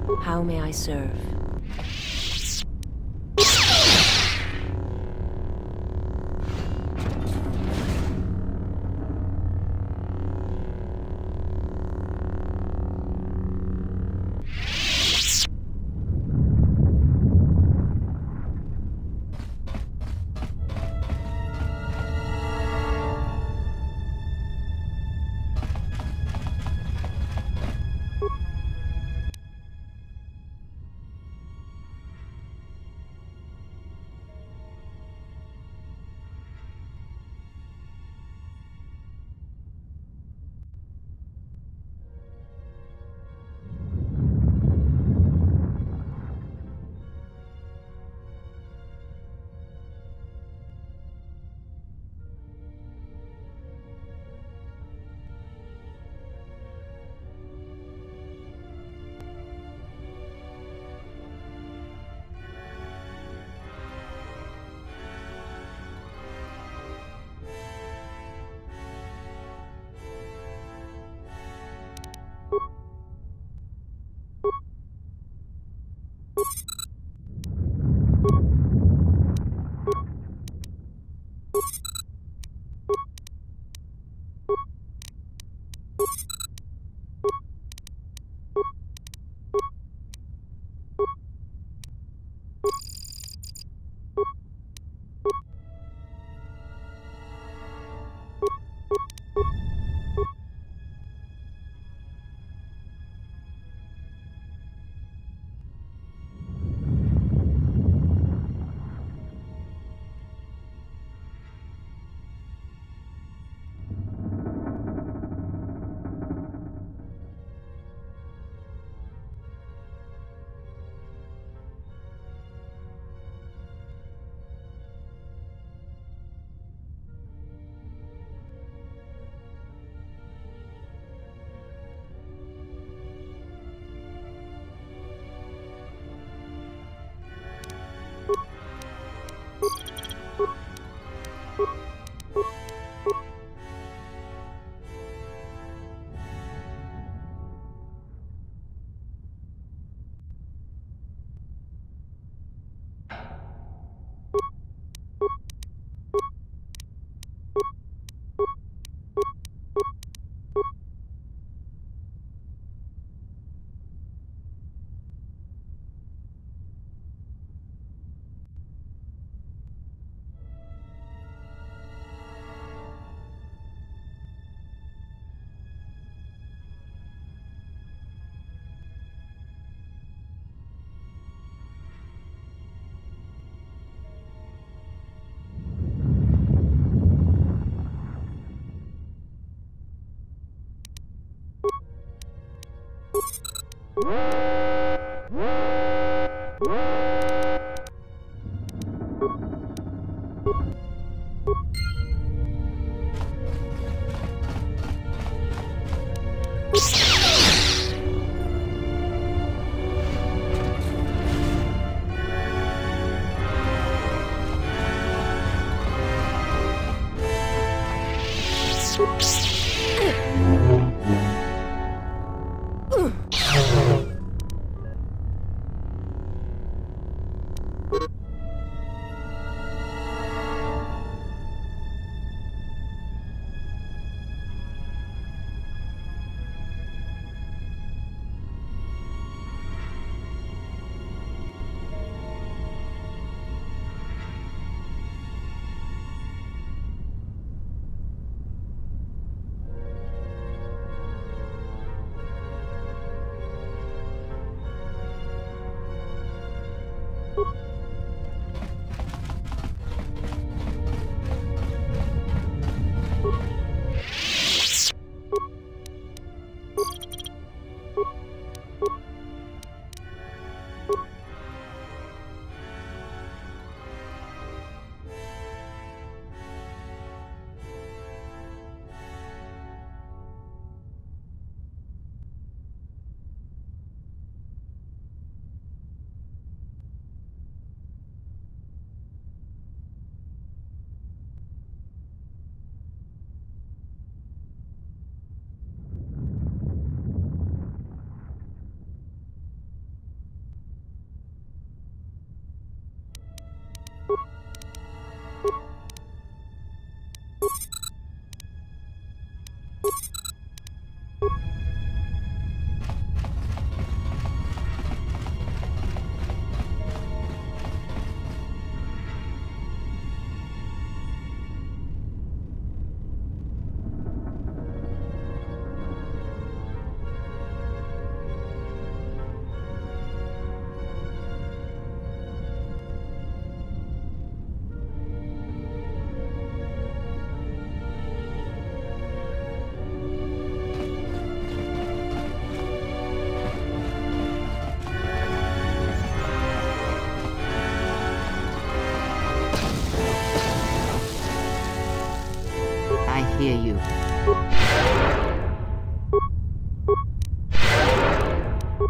How may I serve?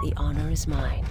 The honor is mine.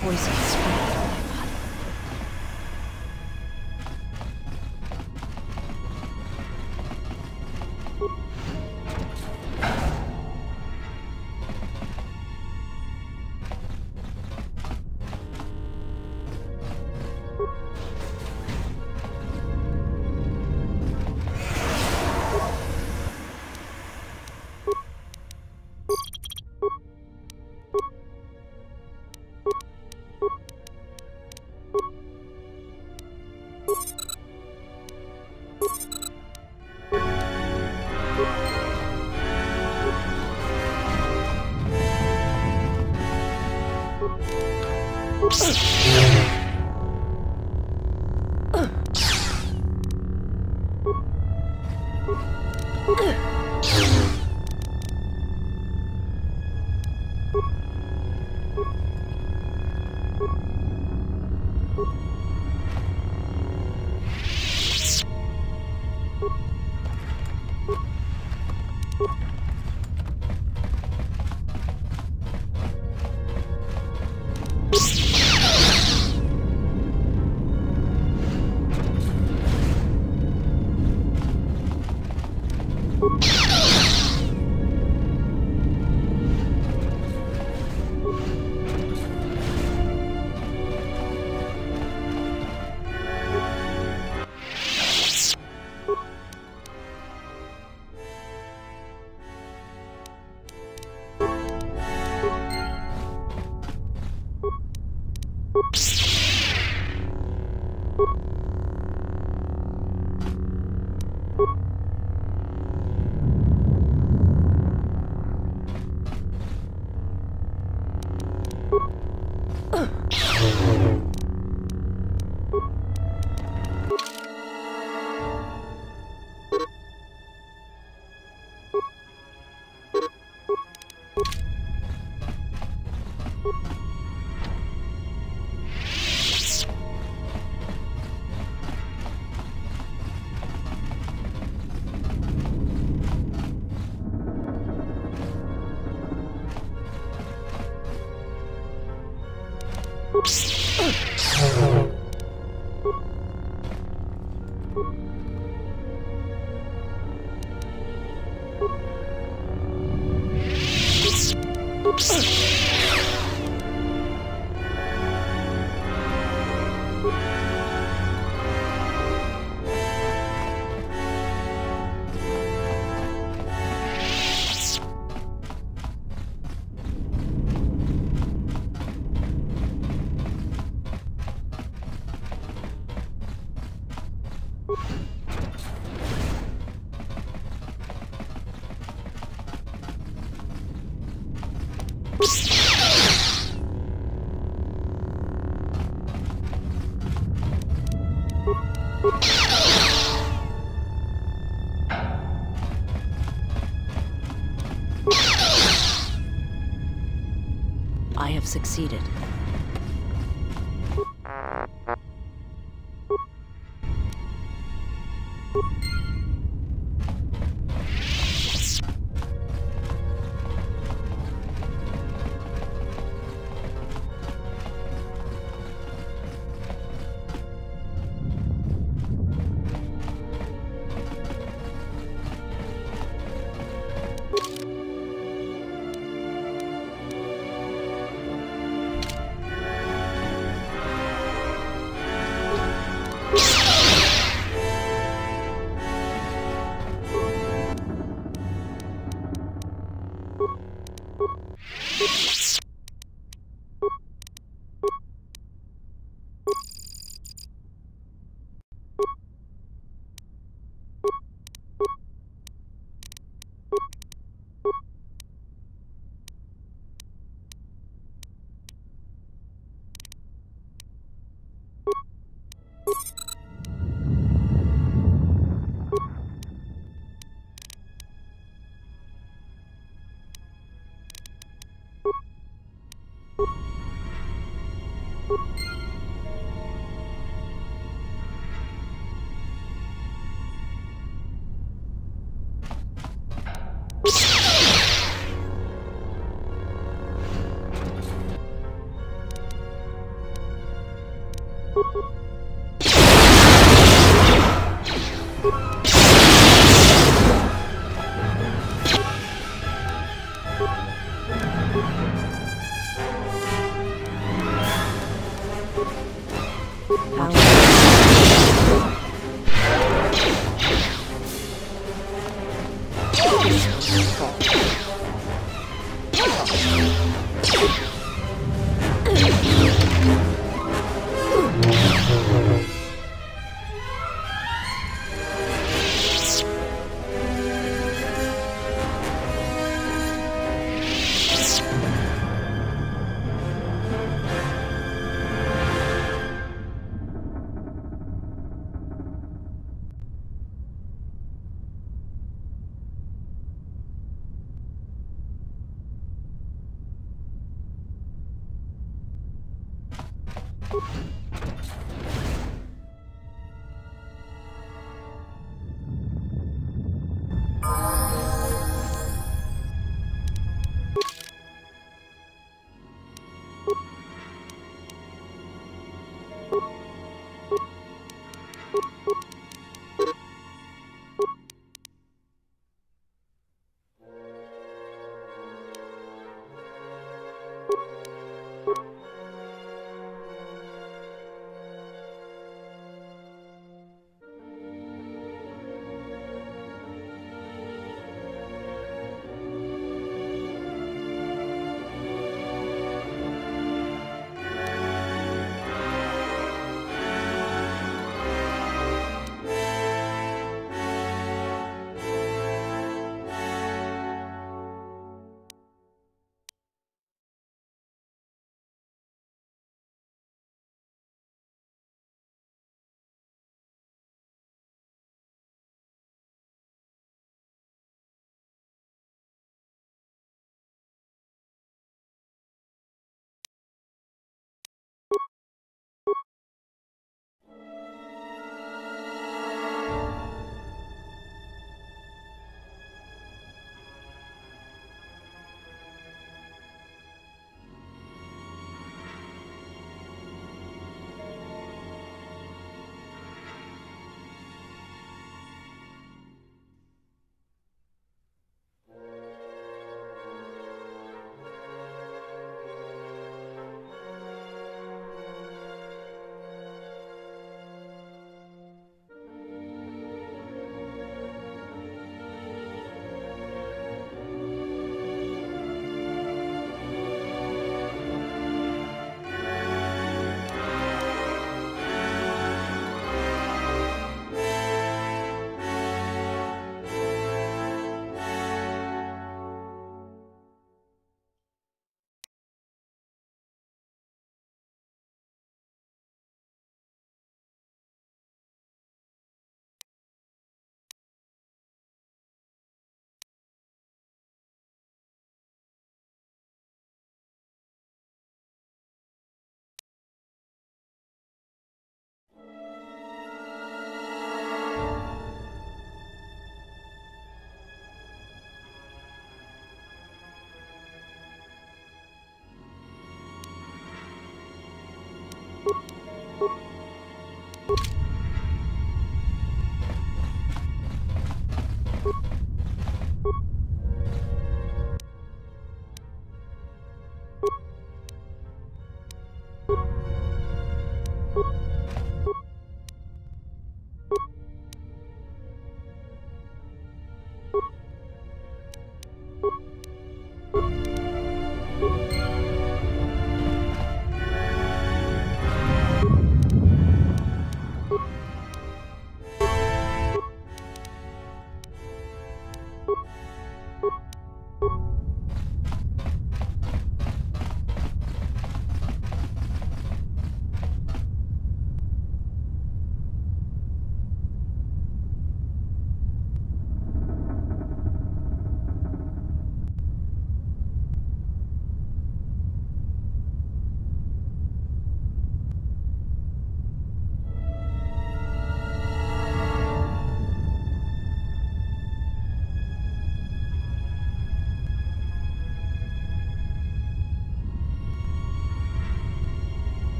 Poison spread on my body. You I have succeeded.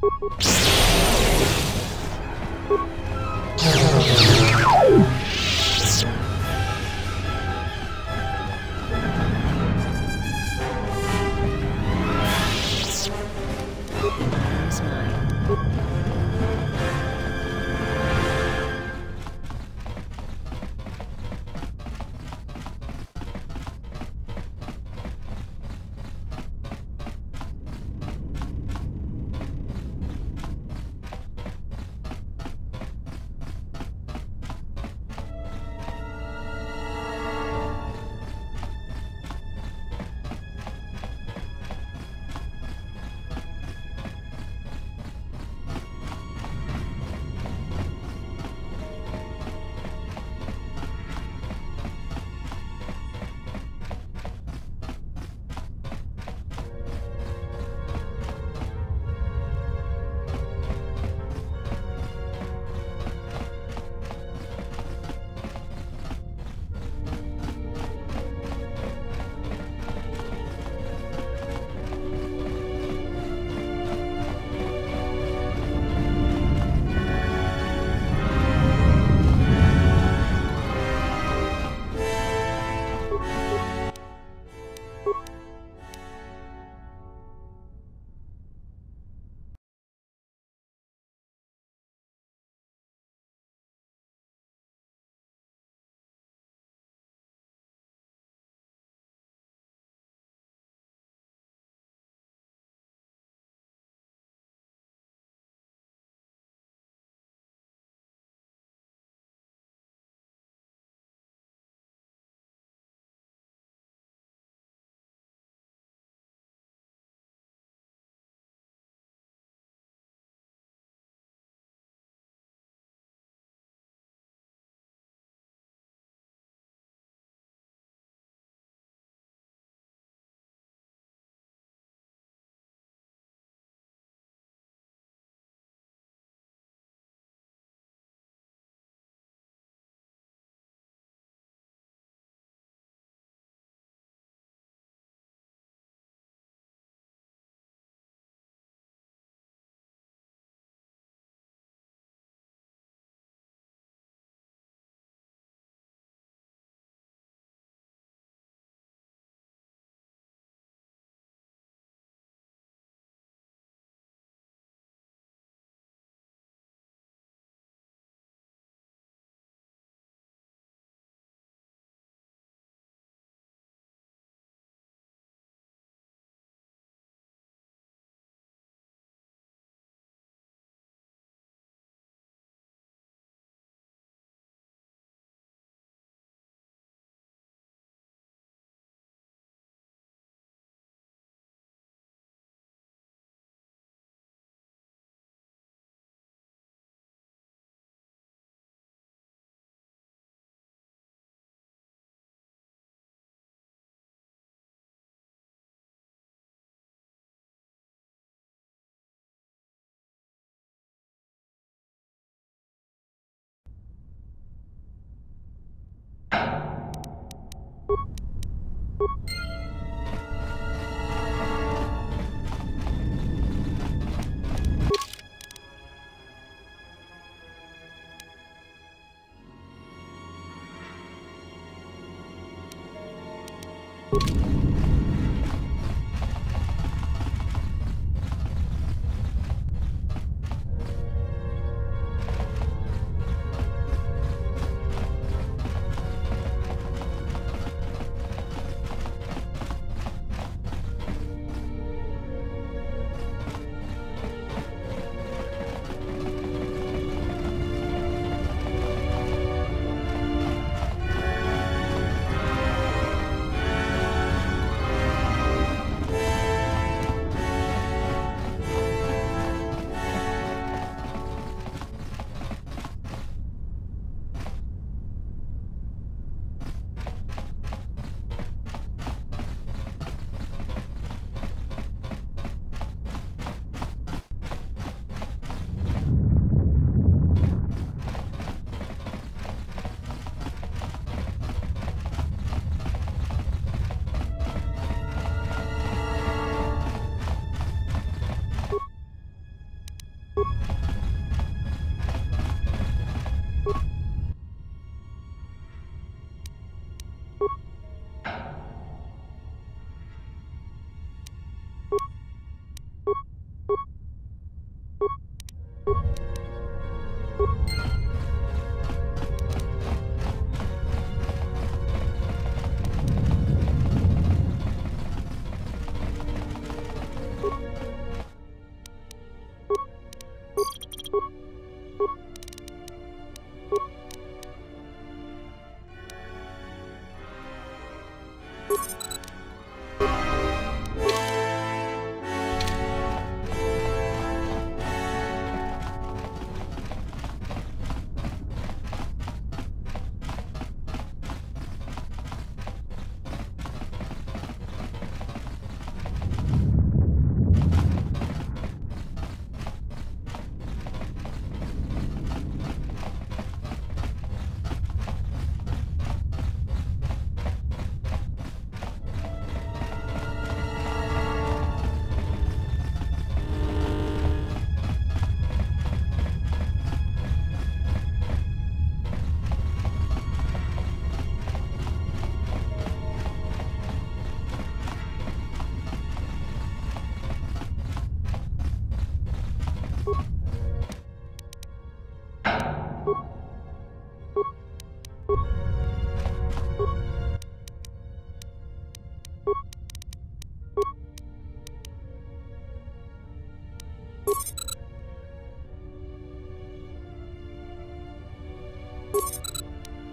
Empire is mine.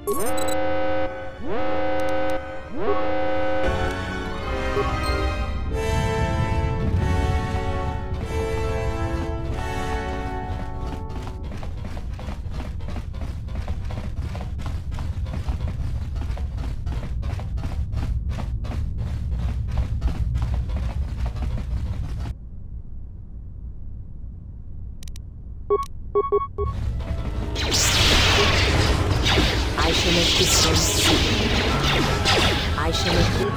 I shall make this one see. I shall make this.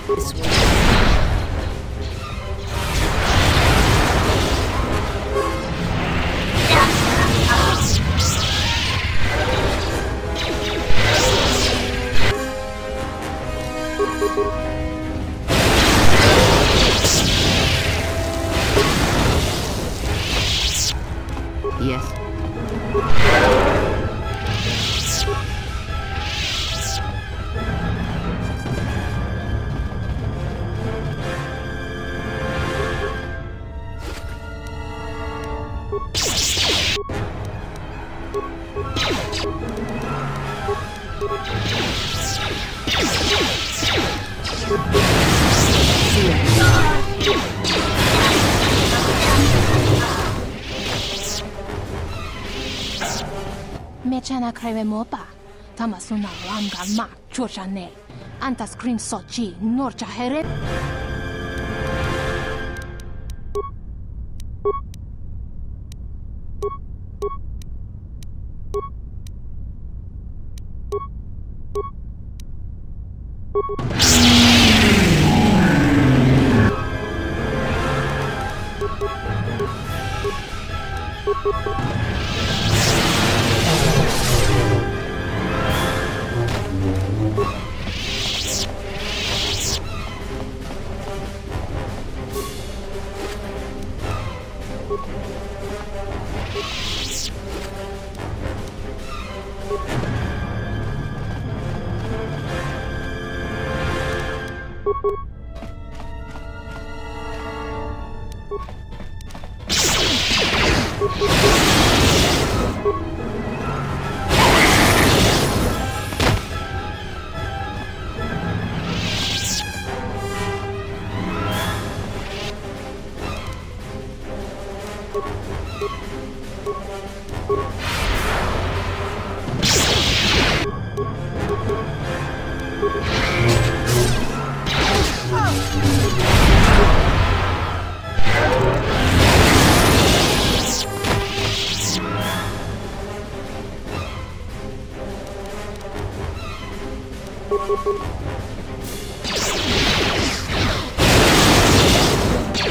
This one. Yes. Mechana creve mopa. Tamasuna ramga ma chochane. Anta screen sochi norcha heret.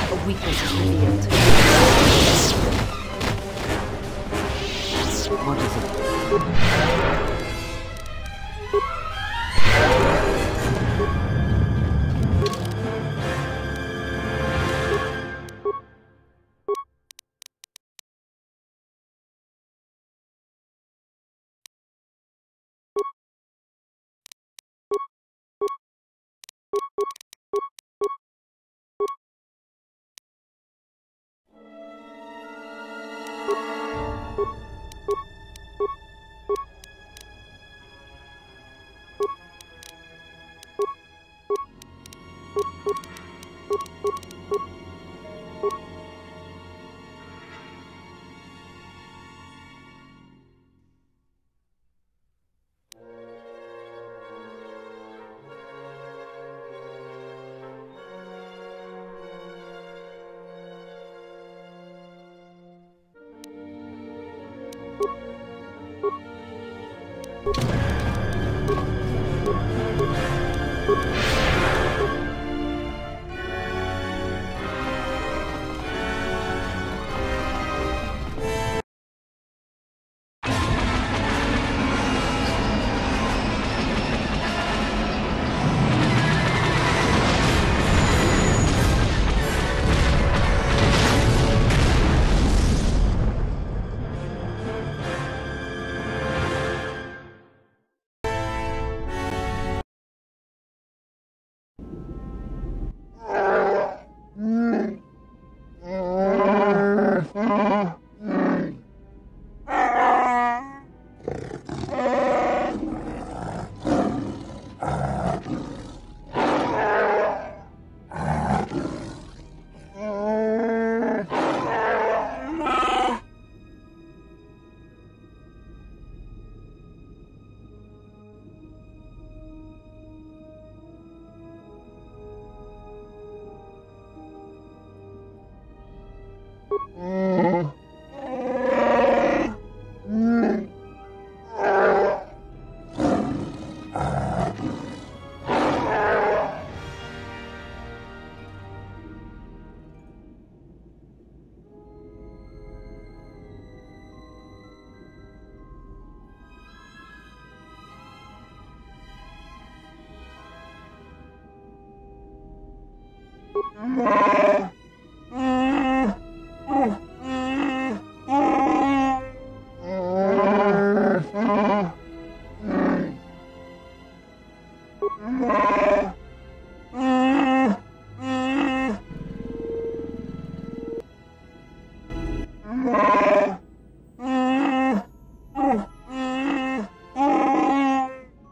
A weakness is revealed. What is it?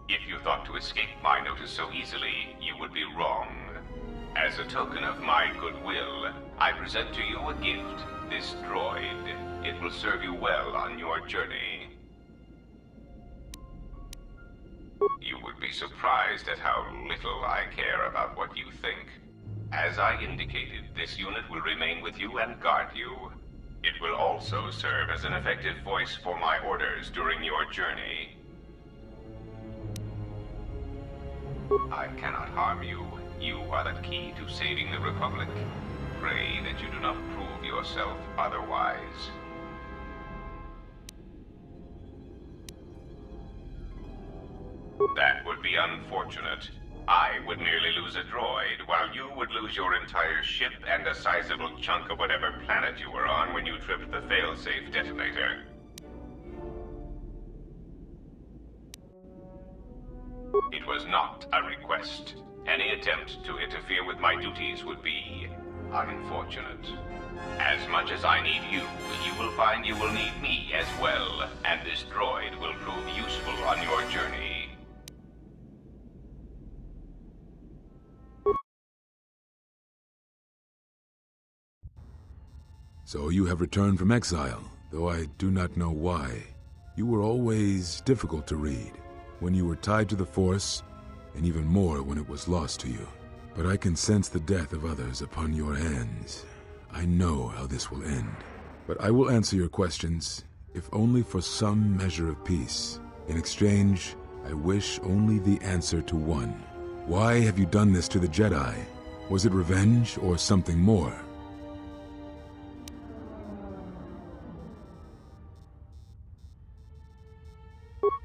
If you thought to escape my notice so easily, you would be wrong. As a token of my goodwill, I present to you a gift, this droid. It will serve you well on your journey. You would be surprised at how little I care about what you think. As I indicated, this unit will remain with you and guard you. It will also serve as an effective voice for my orders during your journey. I cannot harm you. You are the key to saving the Republic. Pray that you do not prove yourself otherwise. That would be unfortunate. I would nearly lose a droid, while you would lose your entire ship and a sizable chunk of whatever planet you were on when you tripped the failsafe detonator. It was not a request. Any attempt to interfere with my duties would be unfortunate. As much as I need you, you will find you will need me as well, and this droid will prove useful on your journey. So you have returned from exile, though I do not know why. You were always difficult to read, when you were tied to the Force, and even more when it was lost to you. But I can sense the death of others upon your hands. I know how this will end. But I will answer your questions, if only for some measure of peace. In exchange, I wish only the answer to one. Why have you done this to the Jedi? Was it revenge or something more?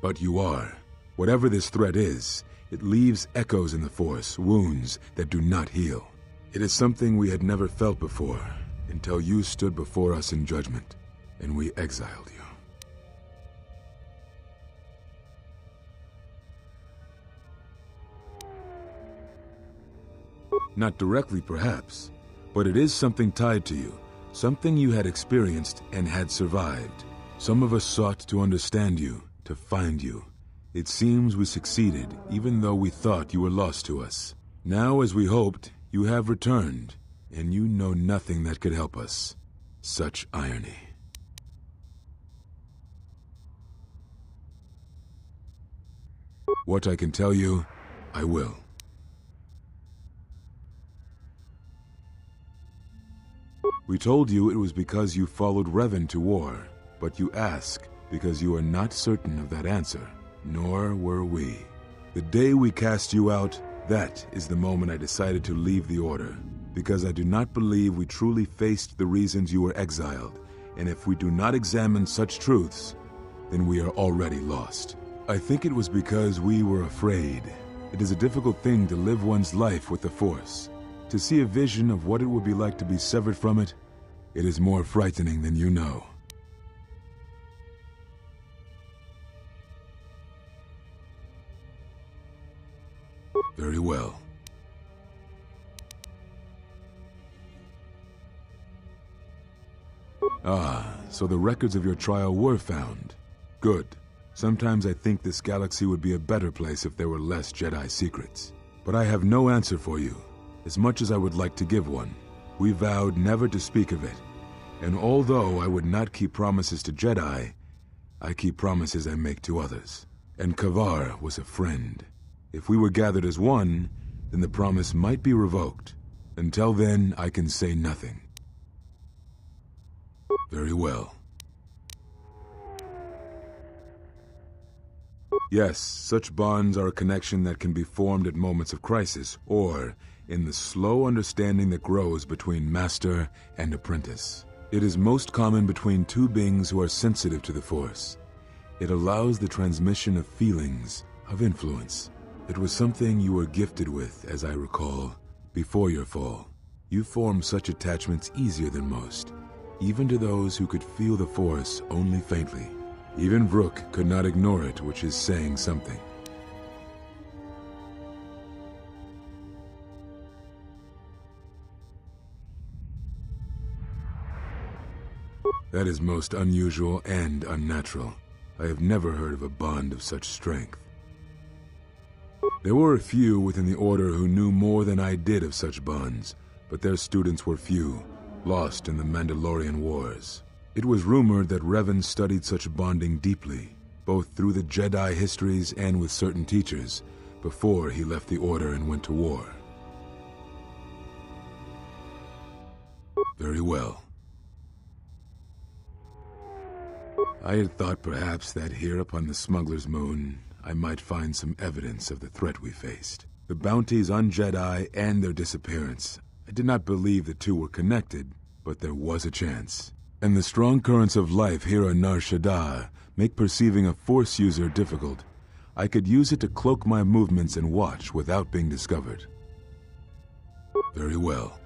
But you are. Whatever this threat is, it leaves echoes in the Force, wounds that do not heal. It is something we had never felt before, until you stood before us in judgment, and we exiled you. Not directly, perhaps, but it is something tied to you, something you had experienced and had survived. Some of us sought to understand you, to find you. It seems we succeeded, even though we thought you were lost to us. Now, as we hoped, you have returned, and you know nothing that could help us. Such irony. What I can tell you, I will. We told you it was because you followed Revan to war, but you ask because you are not certain of that answer, nor were we. The day we cast you out, that is the moment I decided to leave the Order, because I do not believe we truly faced the reasons you were exiled, and if we do not examine such truths, then we are already lost. I think it was because we were afraid. It is a difficult thing to live one's life with the Force. To see a vision of what it would be like to be severed from it, it is more frightening than you know. Very well. Ah, so the records of your trial were found. Good. Sometimes I think this galaxy would be a better place if there were less Jedi secrets. But I have no answer for you, as much as I would like to give one. We vowed never to speak of it. And although I would not keep promises to Jedi, I keep promises I make to others. And Kavar was a friend. If we were gathered as one, then the promise might be revoked. Until then, I can say nothing. Very well. Yes, such bonds are a connection that can be formed at moments of crisis, or in the slow understanding that grows between master and apprentice. It is most common between two beings who are sensitive to the Force. It allows the transmission of feelings, of influence. It was something you were gifted with, as I recall, before your fall. You formed such attachments easier than most, even to those who could feel the Force only faintly. Even Vrook could not ignore it, which is saying something. That is most unusual and unnatural. I have never heard of a bond of such strength. There were a few within the Order who knew more than I did of such bonds, but their students were few, lost in the Mandalorian Wars. It was rumored that Revan studied such bonding deeply, both through the Jedi histories and with certain teachers, before he left the Order and went to war. Very well. I had thought perhaps that here upon the Smuggler's Moon, I might find some evidence of the threat we faced. The bounties on Jedi and their disappearance. I did not believe the two were connected, but there was a chance. And the strong currents of life here on Nar Shaddaa make perceiving a Force user difficult. I could use it to cloak my movements and watch without being discovered. Very well.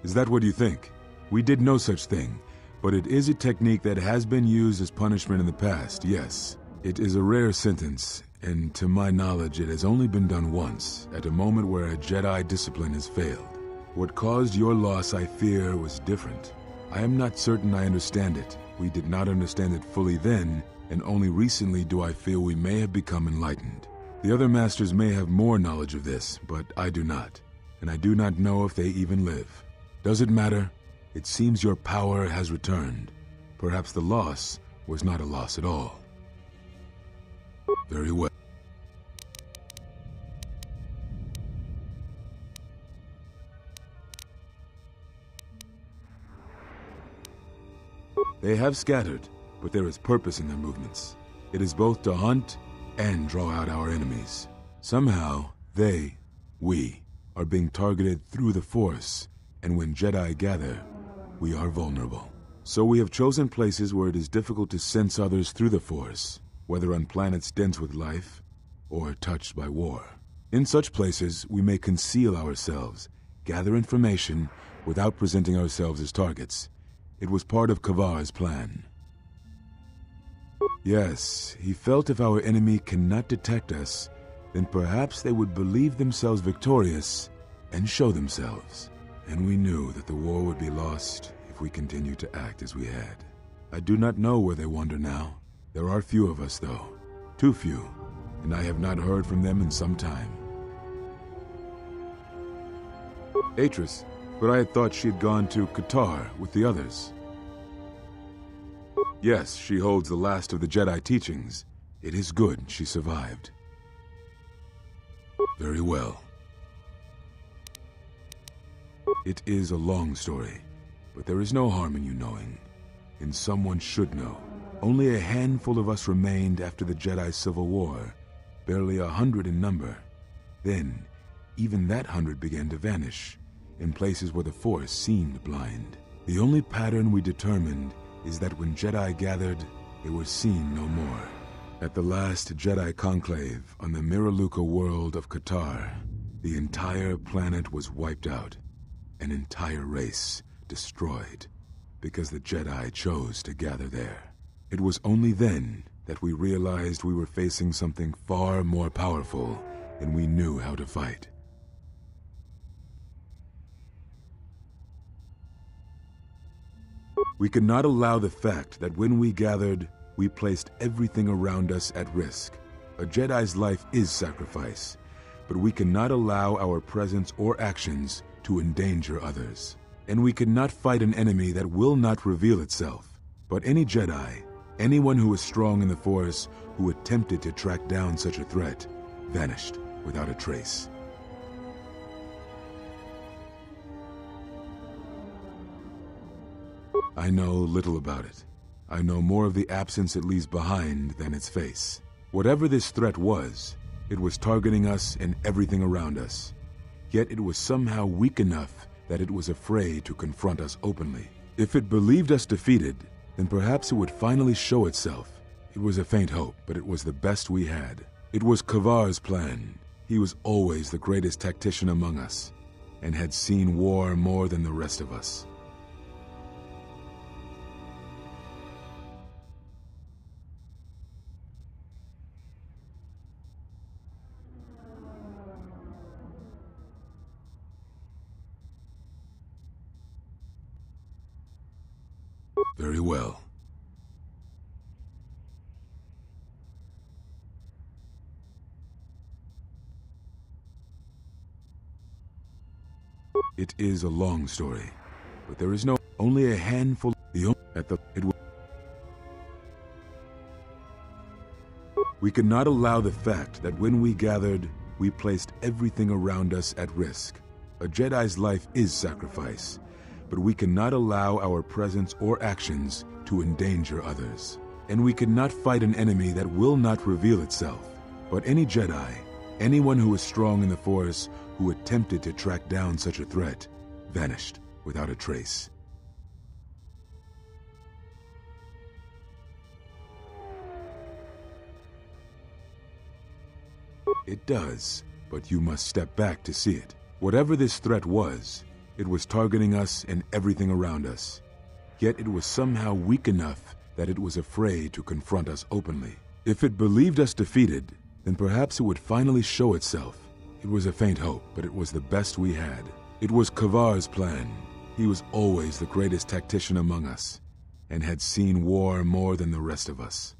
Is that what you think? We did no such thing, but it is a technique that has been used as punishment in the past, yes. It is a rare sentence, and to my knowledge it has only been done once, at a moment where a Jedi discipline has failed. What caused your loss, I fear, was different. I am not certain I understand it. We did not understand it fully then, and only recently do I feel we may have become enlightened. The other masters may have more knowledge of this, but I do not, and I do not know if they even live. Does it matter? It seems your power has returned. Perhaps the loss was not a loss at all. Very well. They have scattered, but there is purpose in their movements. It is both to hunt and draw out our enemies. Somehow, we, are being targeted through the Force, and when Jedi gather, we are vulnerable. So we have chosen places where it is difficult to sense others through the Force, whether on planets dense with life, or touched by war. In such places, we may conceal ourselves, gather information, without presenting ourselves as targets. It was part of Kavar's plan. Yes, he felt if our enemy cannot detect us, then perhaps they would believe themselves victorious and show themselves. And we knew that the war would be lost if we continued to act as we had. I do not know where they wander now. There are few of us, though. Too few, and I have not heard from them in some time. Atris, but I had thought she had gone to Katar with the others. Yes, she holds the last of the Jedi teachings. It is good she survived. Very well. It is a long story, but there is no harm in you knowing. And someone should know. Only a handful of us remained after the Jedi Civil War, barely 100 in number. Then, even that 100 began to vanish, in places where the Force seemed blind. The only pattern we determined is that when Jedi gathered, they were seen no more. At the last Jedi conclave on the Miraluka world of Katar, the entire planet was wiped out, an entire race destroyed, because the Jedi chose to gather there. It was only then that we realized we were facing something far more powerful than we knew how to fight. We could not allow the fact that when we gathered, we placed everything around us at risk. A Jedi's life is sacrifice, but we cannot allow our presence or actions to endanger others. And we cannot fight an enemy that will not reveal itself. But any Jedi, anyone who was strong in the Force, who attempted to track down such a threat, vanished without a trace. I know little about it. I know more of the absence it leaves behind than its face. Whatever this threat was, it was targeting us and everything around us. Yet it was somehow weak enough that it was afraid to confront us openly. If it believed us defeated, then perhaps it would finally show itself. It was a faint hope, but it was the best we had. It was Kavar's plan. He was always the greatest tactician among us, and had seen war more than the rest of us. Very well. It is a long story, but there is only a handful. We cannot allow the fact that when we gathered, we placed everything around us at risk. A Jedi's life is sacrifice, but we cannot allow our presence or actions to endanger others. And we cannot fight an enemy that will not reveal itself. But any Jedi, anyone who is strong in the Force, who attempted to track down such a threat, vanished without a trace. It does, but you must step back to see it. Whatever this threat was, it was targeting us and everything around us. Yet it was somehow weak enough that it was afraid to confront us openly. If it believed us defeated, then perhaps it would finally show itself. It was a faint hope, but it was the best we had. It was Kavar's plan. He was always the greatest tactician among us, and had seen war more than the rest of us.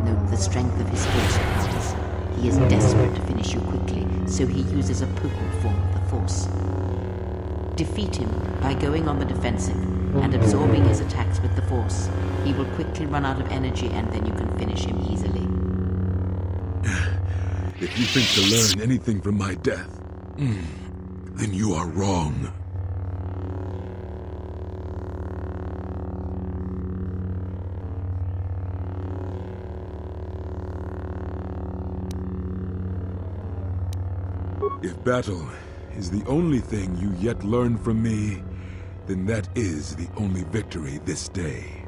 Note the strength of his force powers. He is desperate to finish you quickly, so he uses a potent form of the Force. Defeat him by going on the defensive and absorbing his attacks with the Force. He will quickly run out of energy, and then you can finish him easily. If you think to learn anything from my death, then you are wrong. If battle is the only thing you yet learn from me, then that is the only victory this day.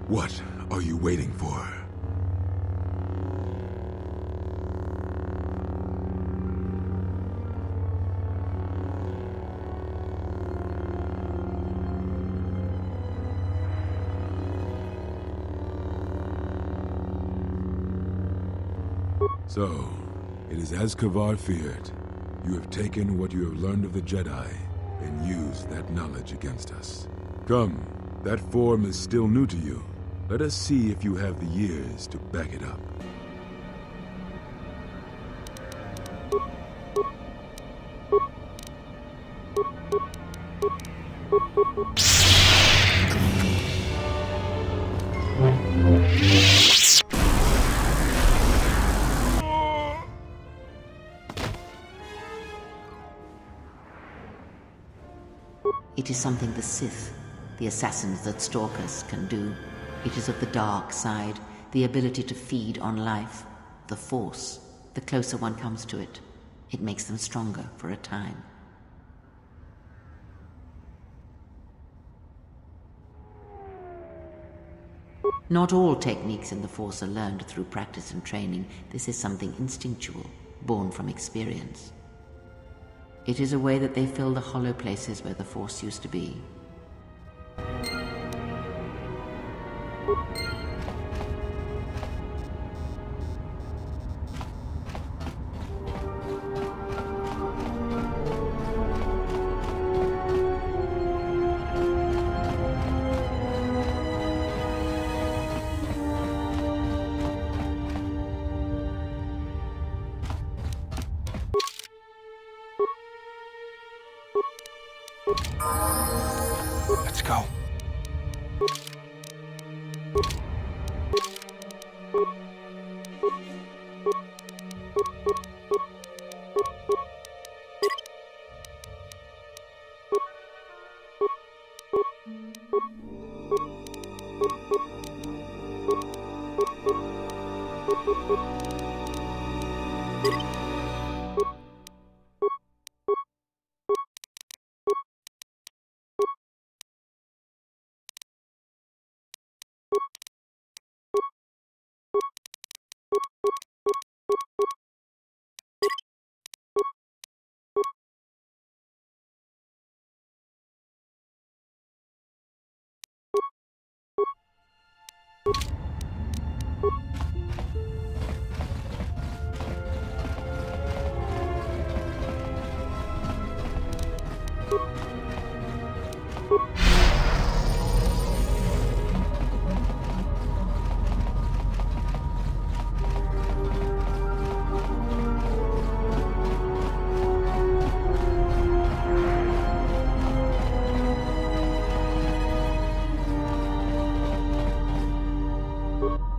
What are you waiting for? So, it is as Kavar feared. You have taken what you have learned of the Jedi and used that knowledge against us. Come, that form is still new to you. Let us see if you have the years to back it up. It is something the Sith, the assassins that stalk us, can do. It is of the dark side, the ability to feed on life, the Force. The closer one comes to it, it makes them stronger for a time. Not all techniques in the Force are learned through practice and training. This is something instinctual, born from experience. It is a way that they fill the hollow places where the Force used to be. Let's go.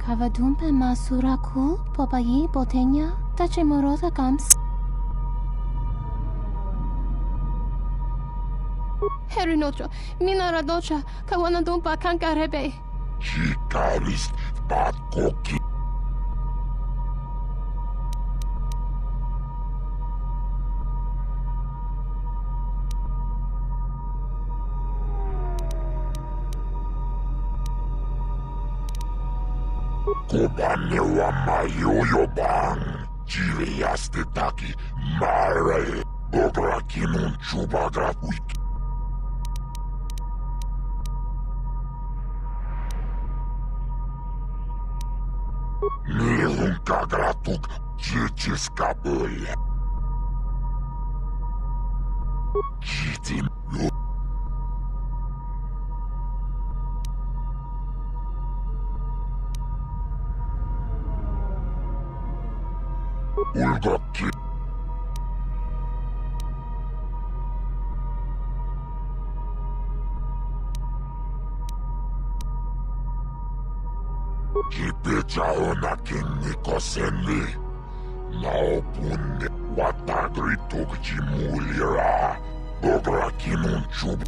Kavadumpe masuraku popayi botenya tachimorota kams. Herinocha, minaradocha, kawanadumpa kankarebe. Chikarist batkoki. Kubane wa mayoyo bang, chiriaste taki, mare, bograkinun chubagrafwik. Nihunka gratuk, chichiskabul. Chitin yo. Ulgaki. Kipechaona kinnikosenli. Naupunne watagrituk jimulira. Bograkinun chub.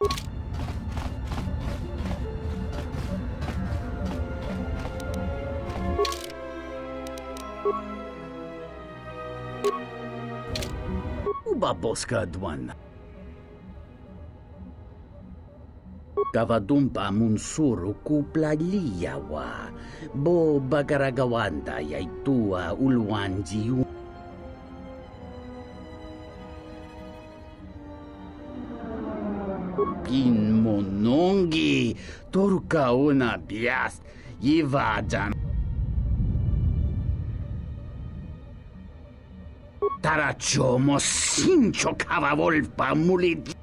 Ubaboska Dwan. Kavadumpa munsuru kuplaliyawa. Bo bagaragawanda yaitua ulwanjiu. Pinmonongi. Turka una bias. Yivajan. Tarachomo sincho cavavolpa mulit.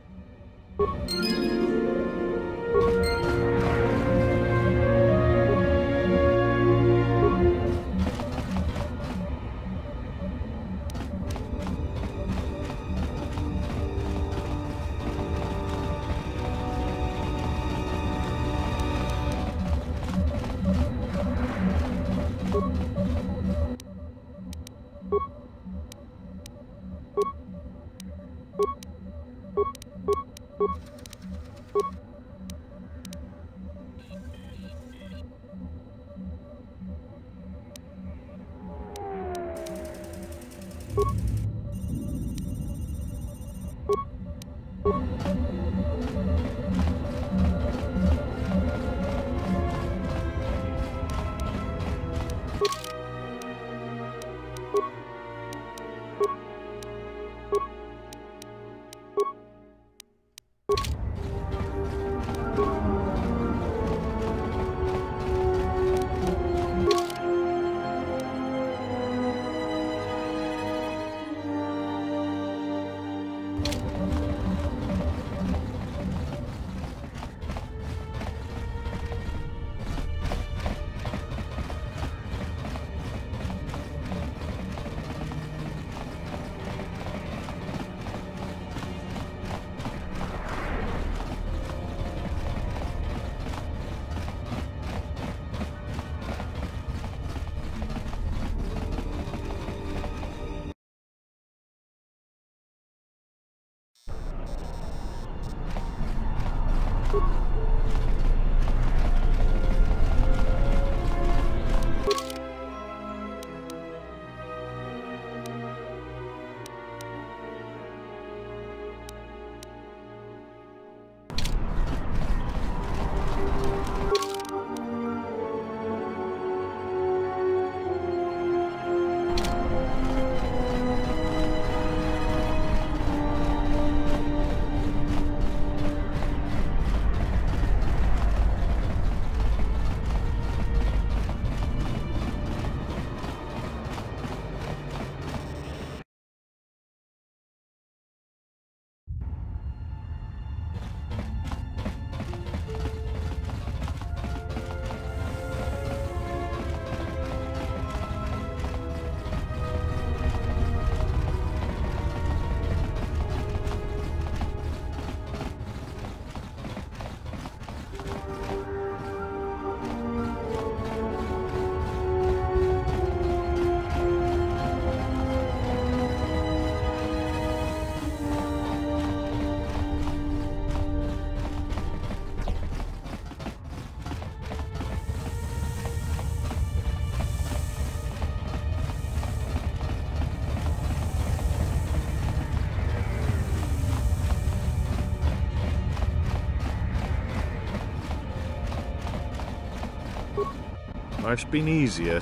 Life's been easier.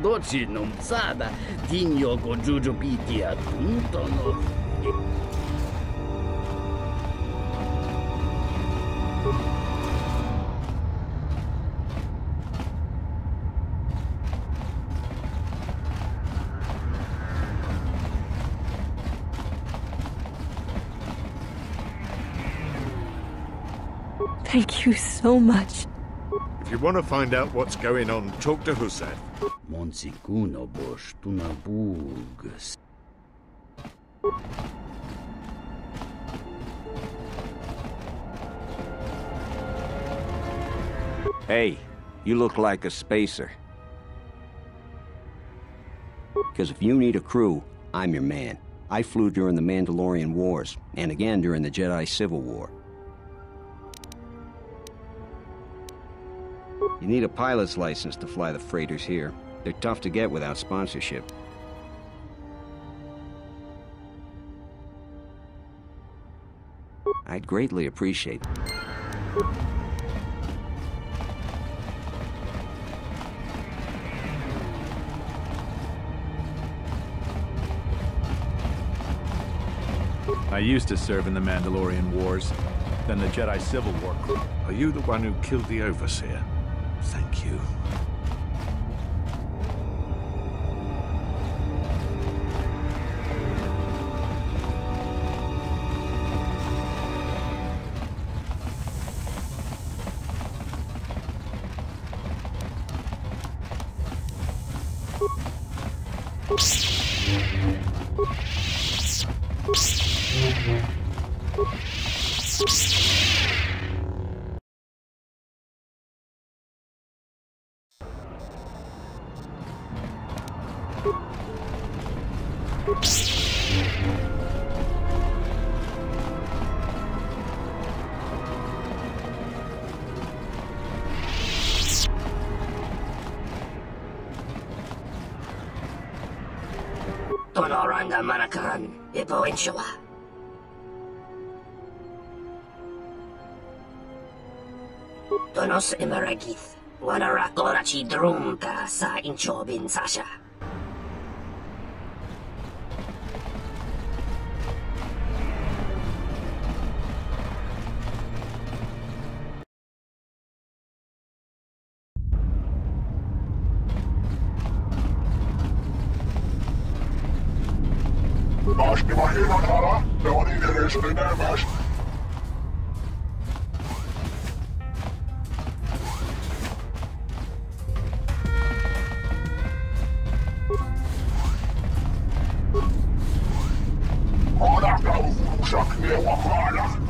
Doci numsada, tinyo ko jujupitia tuntono. Thank you so much. If you want to find out what's going on, talk to Hussein. Monsikuno bosh tunabugas. Hey, you look like a spacer. Because if you need a crew, I'm your man. I flew during the Mandalorian Wars, and again during the Jedi Civil War. You need a pilot's license to fly the freighters here. They're tough to get without sponsorship. I'd greatly appreciate it. I used to serve in the Mandalorian Wars, then the Jedi Civil War. Are you the one who killed the Overseer? Thank you. Tonoranga Manakaran, Ipo Inshawa. Tonos Imaragith, Wanarakorachi Drumka sa Inchobin Sasha. Más ni imaginan, Hara, de orígenes enormes. Ahora kaufurusak lewa hala.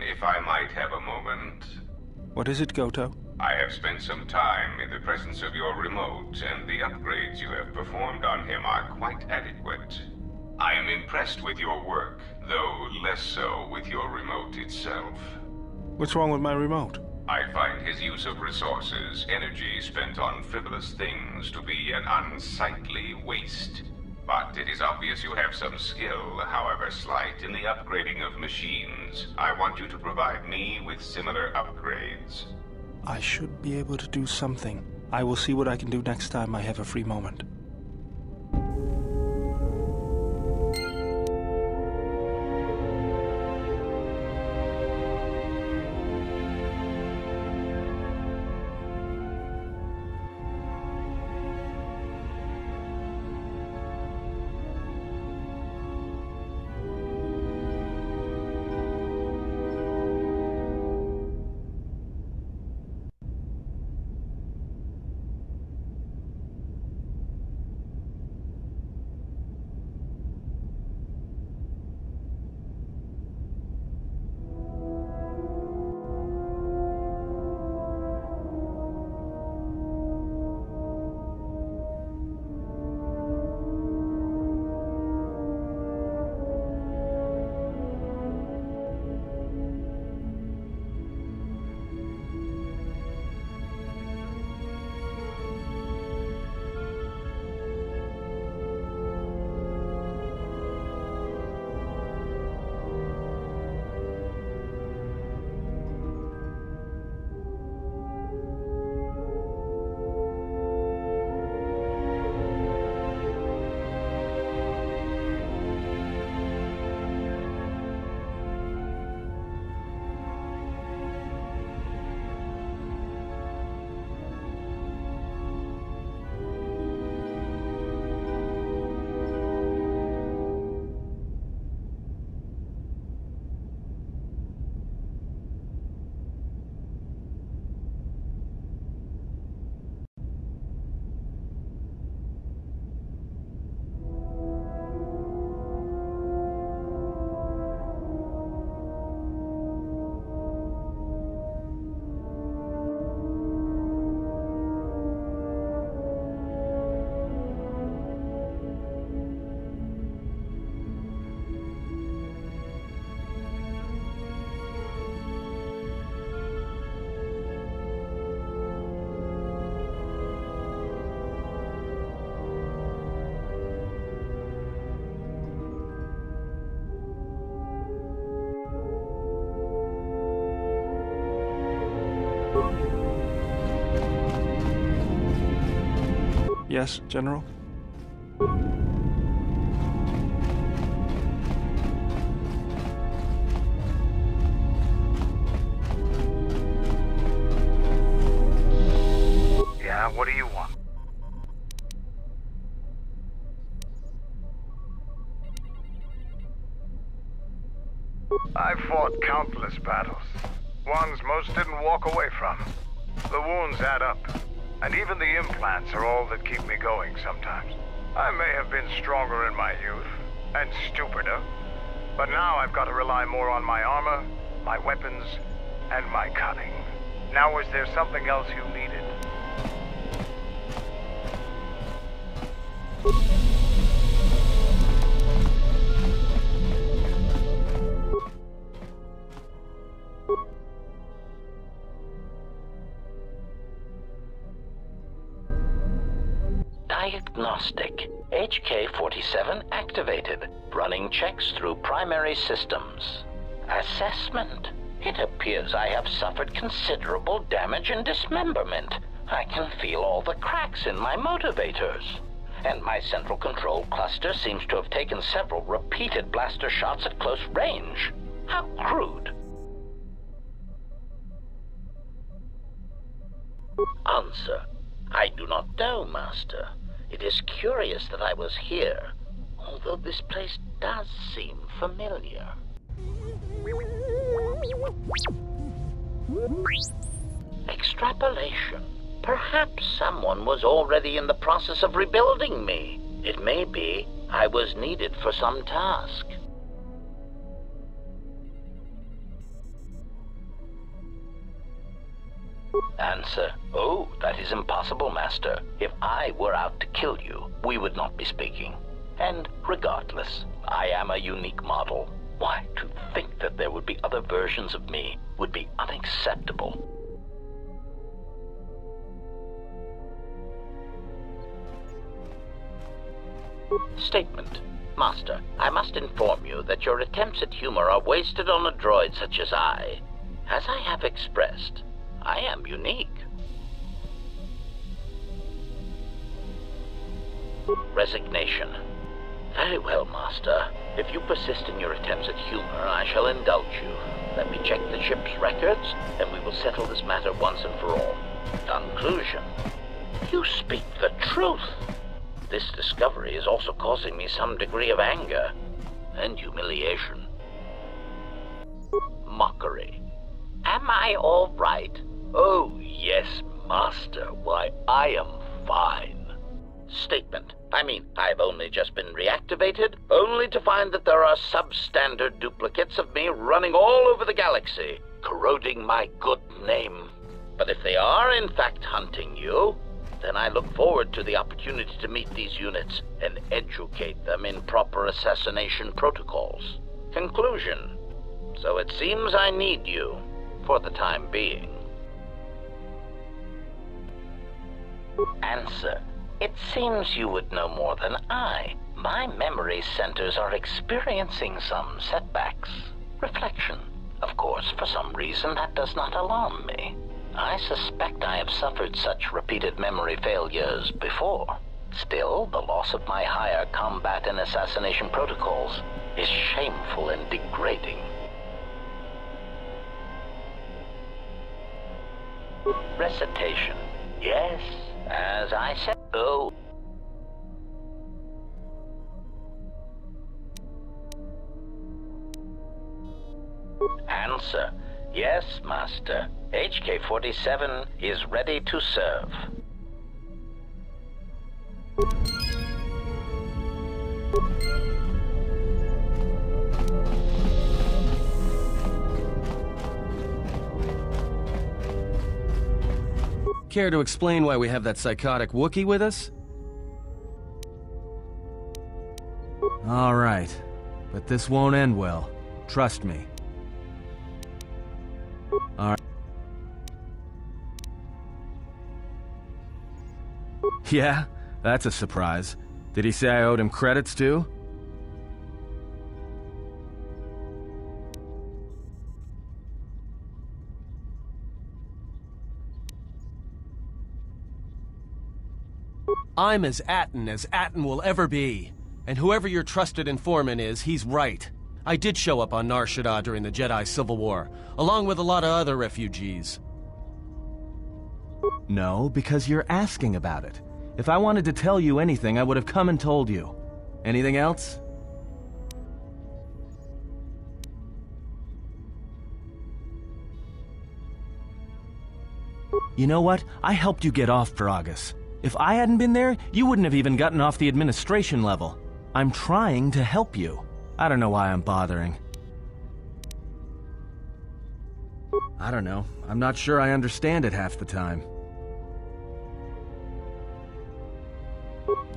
If I might have a moment. What is it, Goto? I have spent some time in the presence of your remote, and the upgrades you have performed on him are quite adequate. I am impressed with your work, though less so with your remote itself. What's wrong with my remote? I find his use of resources, energy spent on frivolous things, to be an unsightly waste. But it is obvious you have some skill, however slight, in the upgrading of machines. I want you to provide me with similar upgrades. I should be able to do something. I will see what I can do next time I have a free moment. Yes, General? Yeah, what do you want? I've fought countless battles. Ones most didn't walk away from. The wounds add up. And even the implants are all that keep me going sometimes. I may have been stronger in my youth, and stupider, but now I've got to rely more on my armor, my weapons, and my cunning. Now, is there something else you needed? Diagnostic. HK HK-47 activated, running checks through primary systems. Assessment. It appears I have suffered considerable damage and dismemberment. I can feel all the cracks in my motivators. And my central control cluster seems to have taken several repeated blaster shots at close range. How crude. Answer. I do not know, Master. It is curious that I was here, although this place does seem familiar. Extrapolation. Perhaps someone was already in the process of rebuilding me. It may be I was needed for some task. Answer. Oh, that is impossible, Master. If I were out to kill you, we would not be speaking. And regardless, I am a unique model. Why, to think that there would be other versions of me would be unacceptable. Statement. Master, I must inform you that your attempts at humor are wasted on a droid such as I. As I have expressed, I am unique. Resignation. Very well, Master. If you persist in your attempts at humor, I shall indulge you. Let me check the ship's records, and we will settle this matter once and for all. Conclusion. You speak the truth. This discovery is also causing me some degree of anger and humiliation. Mockery. Am I all right? Oh, yes, Master. Why, I am fine. Statement. I've only just been reactivated, only to find that there are substandard duplicates of me running all over the galaxy, corroding my good name. But if they are in fact hunting you, then I look forward to the opportunity to meet these units and educate them in proper assassination protocols. Conclusion. So it seems I need you, for the time being. Answer. It seems you would know more than I. My memory centers are experiencing some setbacks. Reflection. Of course, for some reason that does not alarm me. I suspect I have suffered such repeated memory failures before. Still, the loss of my higher combat and assassination protocols is shameful and degrading. Recitation. Yes, as I said. Oh. Answer. Yes, Master. HK-47 is ready to serve. Care to explain why we have that psychotic Wookiee with us? All right, but this won't end well. Trust me. All right. Yeah, that's a surprise. Did he say I owed him credits too? I'm as Atton will ever be. And whoever your trusted informant is, he's right. I did show up on Nar Shaddaa during the Jedi Civil War, along with a lot of other refugees. No, because you're asking about it. If I wanted to tell you anything, I would have come and told you. Anything else? You know what? I helped you get off Peragus. If I hadn't been there, you wouldn't have even gotten off the administration level. I'm trying to help you. I don't know why I'm bothering. I don't know. I'm not sure I understand it half the time.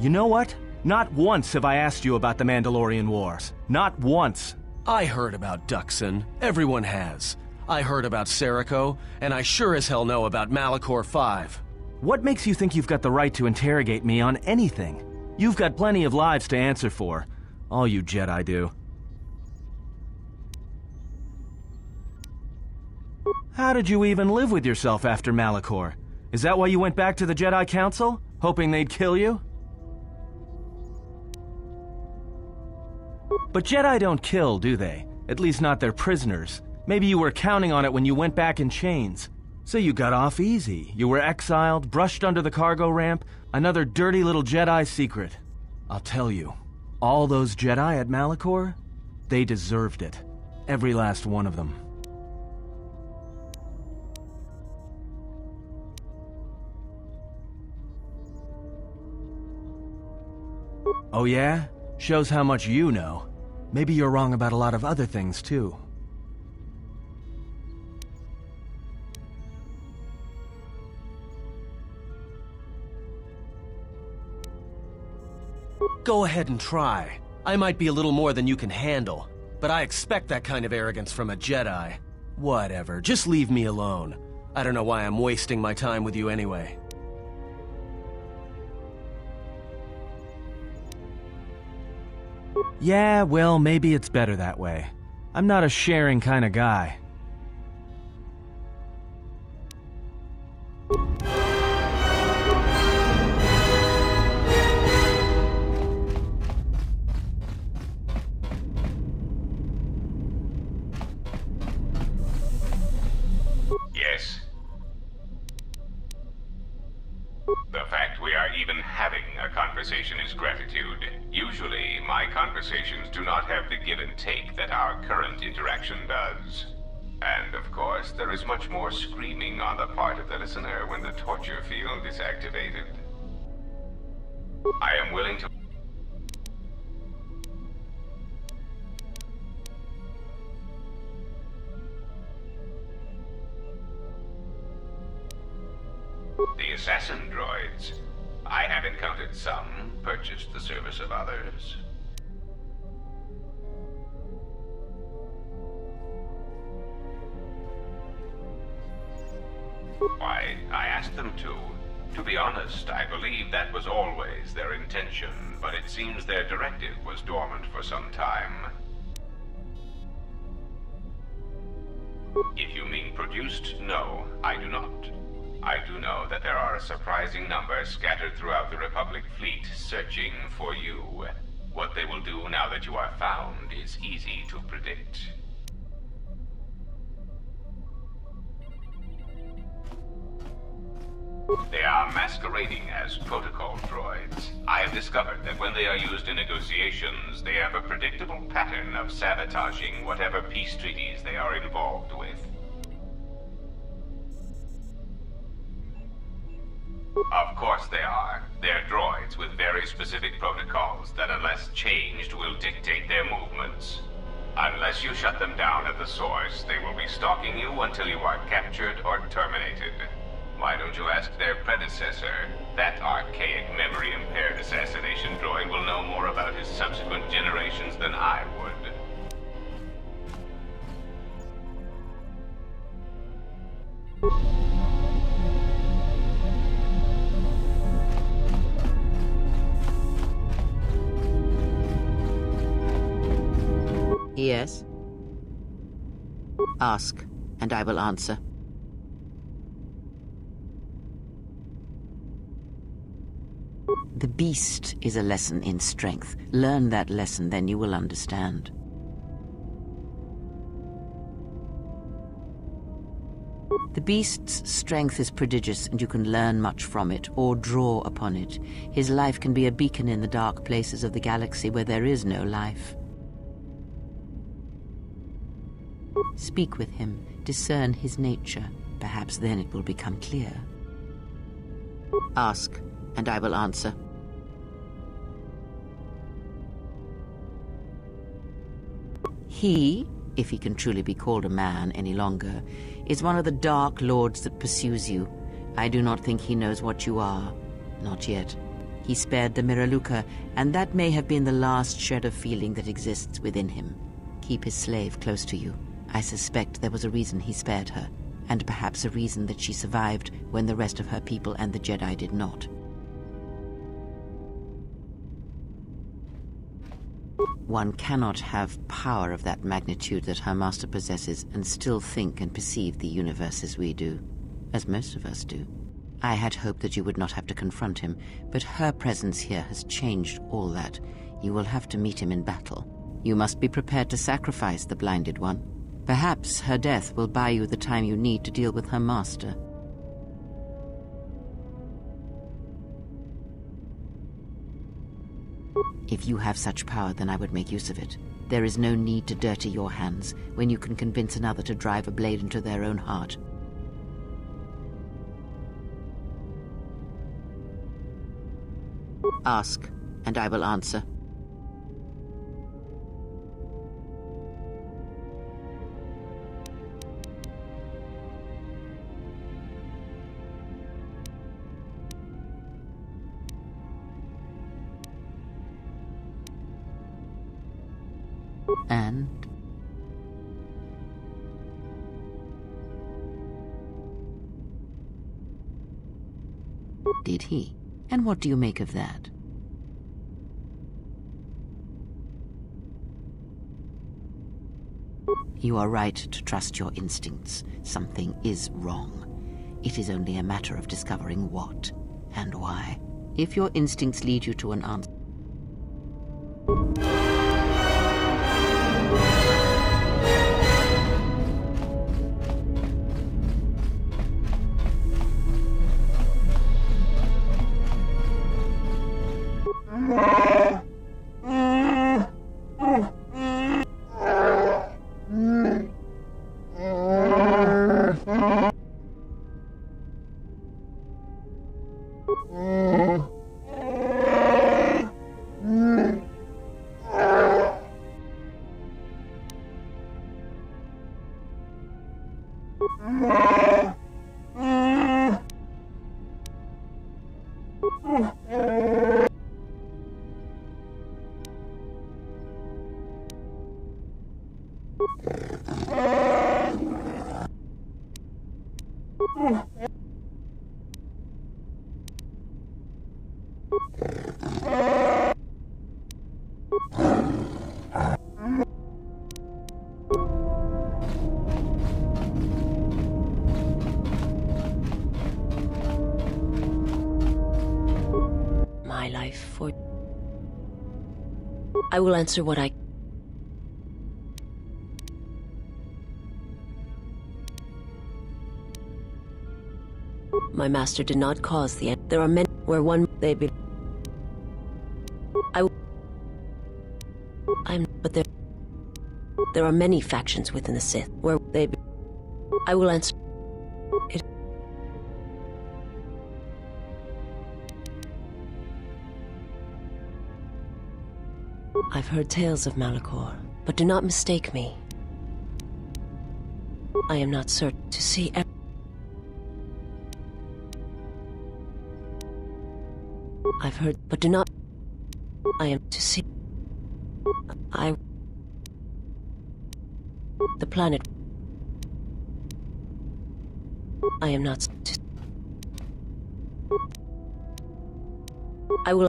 You know what? Not once have I asked you about the Mandalorian Wars. Not once. I heard about Duxon. Everyone has. I heard about Serico, and I sure as hell know about Malachor 5. What makes you think you've got the right to interrogate me on anything? You've got plenty of lives to answer for. All you Jedi do. How did you even live with yourself after Malachor? Is that why you went back to the Jedi Council? Hoping they'd kill you? But Jedi don't kill, do they? At least not their prisoners. Maybe you were counting on it when you went back in chains. So you got off easy. You were exiled, brushed under the cargo ramp, another dirty little Jedi secret. I'll tell you, all those Jedi at Malachor, they deserved it. Every last one of them. Oh yeah? Shows how much you know. Maybe you're wrong about a lot of other things, too. Go ahead and try. I might be a little more than you can handle, but I expect that kind of arrogance from a Jedi. Whatever, just leave me alone. I don't know why I'm wasting my time with you anyway. Yeah, well, maybe it's better that way. I'm not a sharing kind of guy. Yes. The fact we are even having a conversation is gratitude. Usually, my conversations do not have the give and take that our current interaction does. And of course, there is much more screaming on the part of the listener when the torture field is activated. I am willing to... The assassin droids. I have encountered some, purchased the service of others. Why, I asked them to. To be honest, I believe that was always their intention, but it seems their directive was dormant for some time. If you mean produced, no, I do not. I do know that there are a surprising number scattered throughout the Republic fleet searching for you. What they will do now that you are found is easy to predict. They are masquerading as protocol droids. I have discovered that when they are used in negotiations, they have a predictable pattern of sabotaging whatever peace treaties they are involved with. Of course they are. They're droids with very specific protocols that, unless changed, will dictate their movements. Unless you shut them down at the source, they will be stalking you until you are captured or terminated. Why don't you ask their predecessor? That archaic, memory-impaired assassination droid will know more about his subsequent generations than I would. Yes? Ask, and I will answer. The beast is a lesson in strength. Learn that lesson, then you will understand. The beast's strength is prodigious, and you can learn much from it, or draw upon it. His life can be a beacon in the dark places of the galaxy where there is no life. Speak with him, discern his nature. Perhaps then it will become clear. Ask, and I will answer. He, if he can truly be called a man any longer, is one of the Dark Lords that pursues you. I do not think he knows what you are. Not yet. He spared the Miraluka, and that may have been the last shred of feeling that exists within him. Keep his slave close to you. I suspect there was a reason he spared her, and perhaps a reason that she survived when the rest of her people and the Jedi did not. One cannot have power of that magnitude that her master possesses and still think and perceive the universe as we do, as most of us do. I had hoped that you would not have to confront him, but her presence here has changed all that. You will have to meet him in battle. You must be prepared to sacrifice the Blinded One. Perhaps her death will buy you the time you need to deal with her master. If you have such power, then I would make use of it. There is no need to dirty your hands when you can convince another to drive a blade into their own heart. Ask, and I will answer. And? Did he? And what do you make of that? You are right to trust your instincts. Something is wrong. It is only a matter of discovering what and why. If your instincts lead you to an answer, my life for... I will answer what I... My master did not cause the end. There are many where one they be. But there are many factions within the Sith where they be. I will answer it. I've heard tales of Malachor, but do not mistake me. I am not certain to see. I've heard, but do not. I am to see. The planet. I am not to. I will.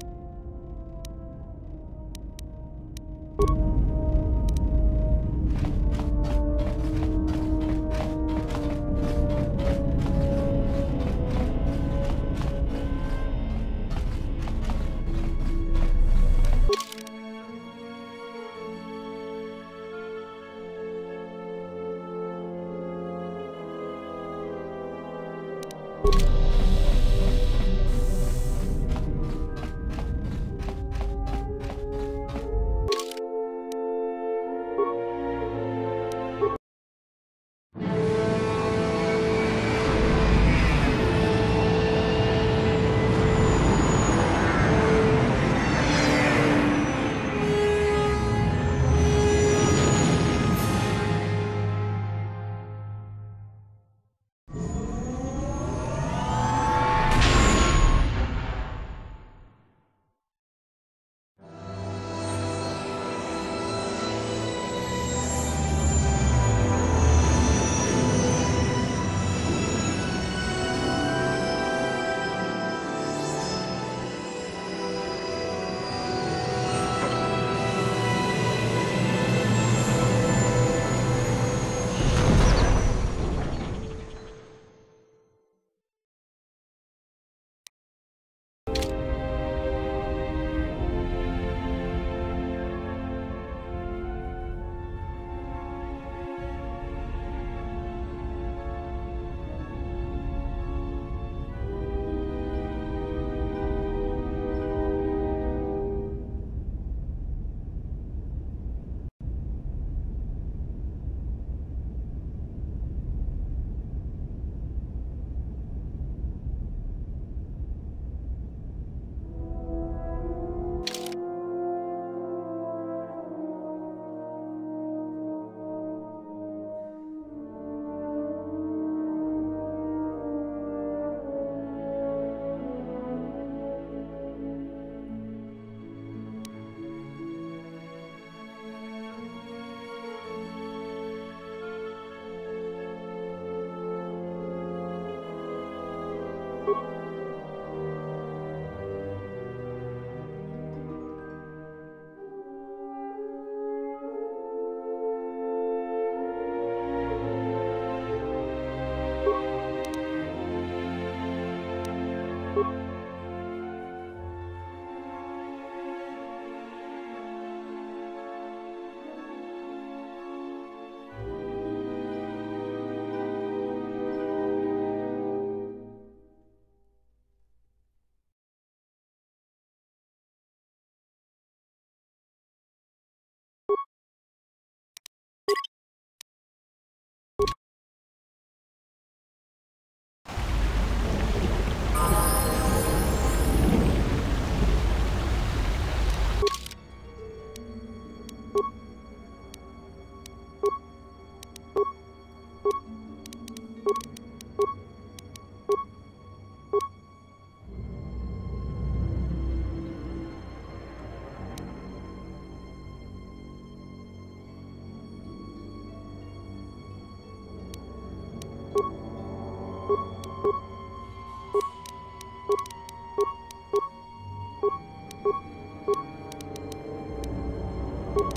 Reporting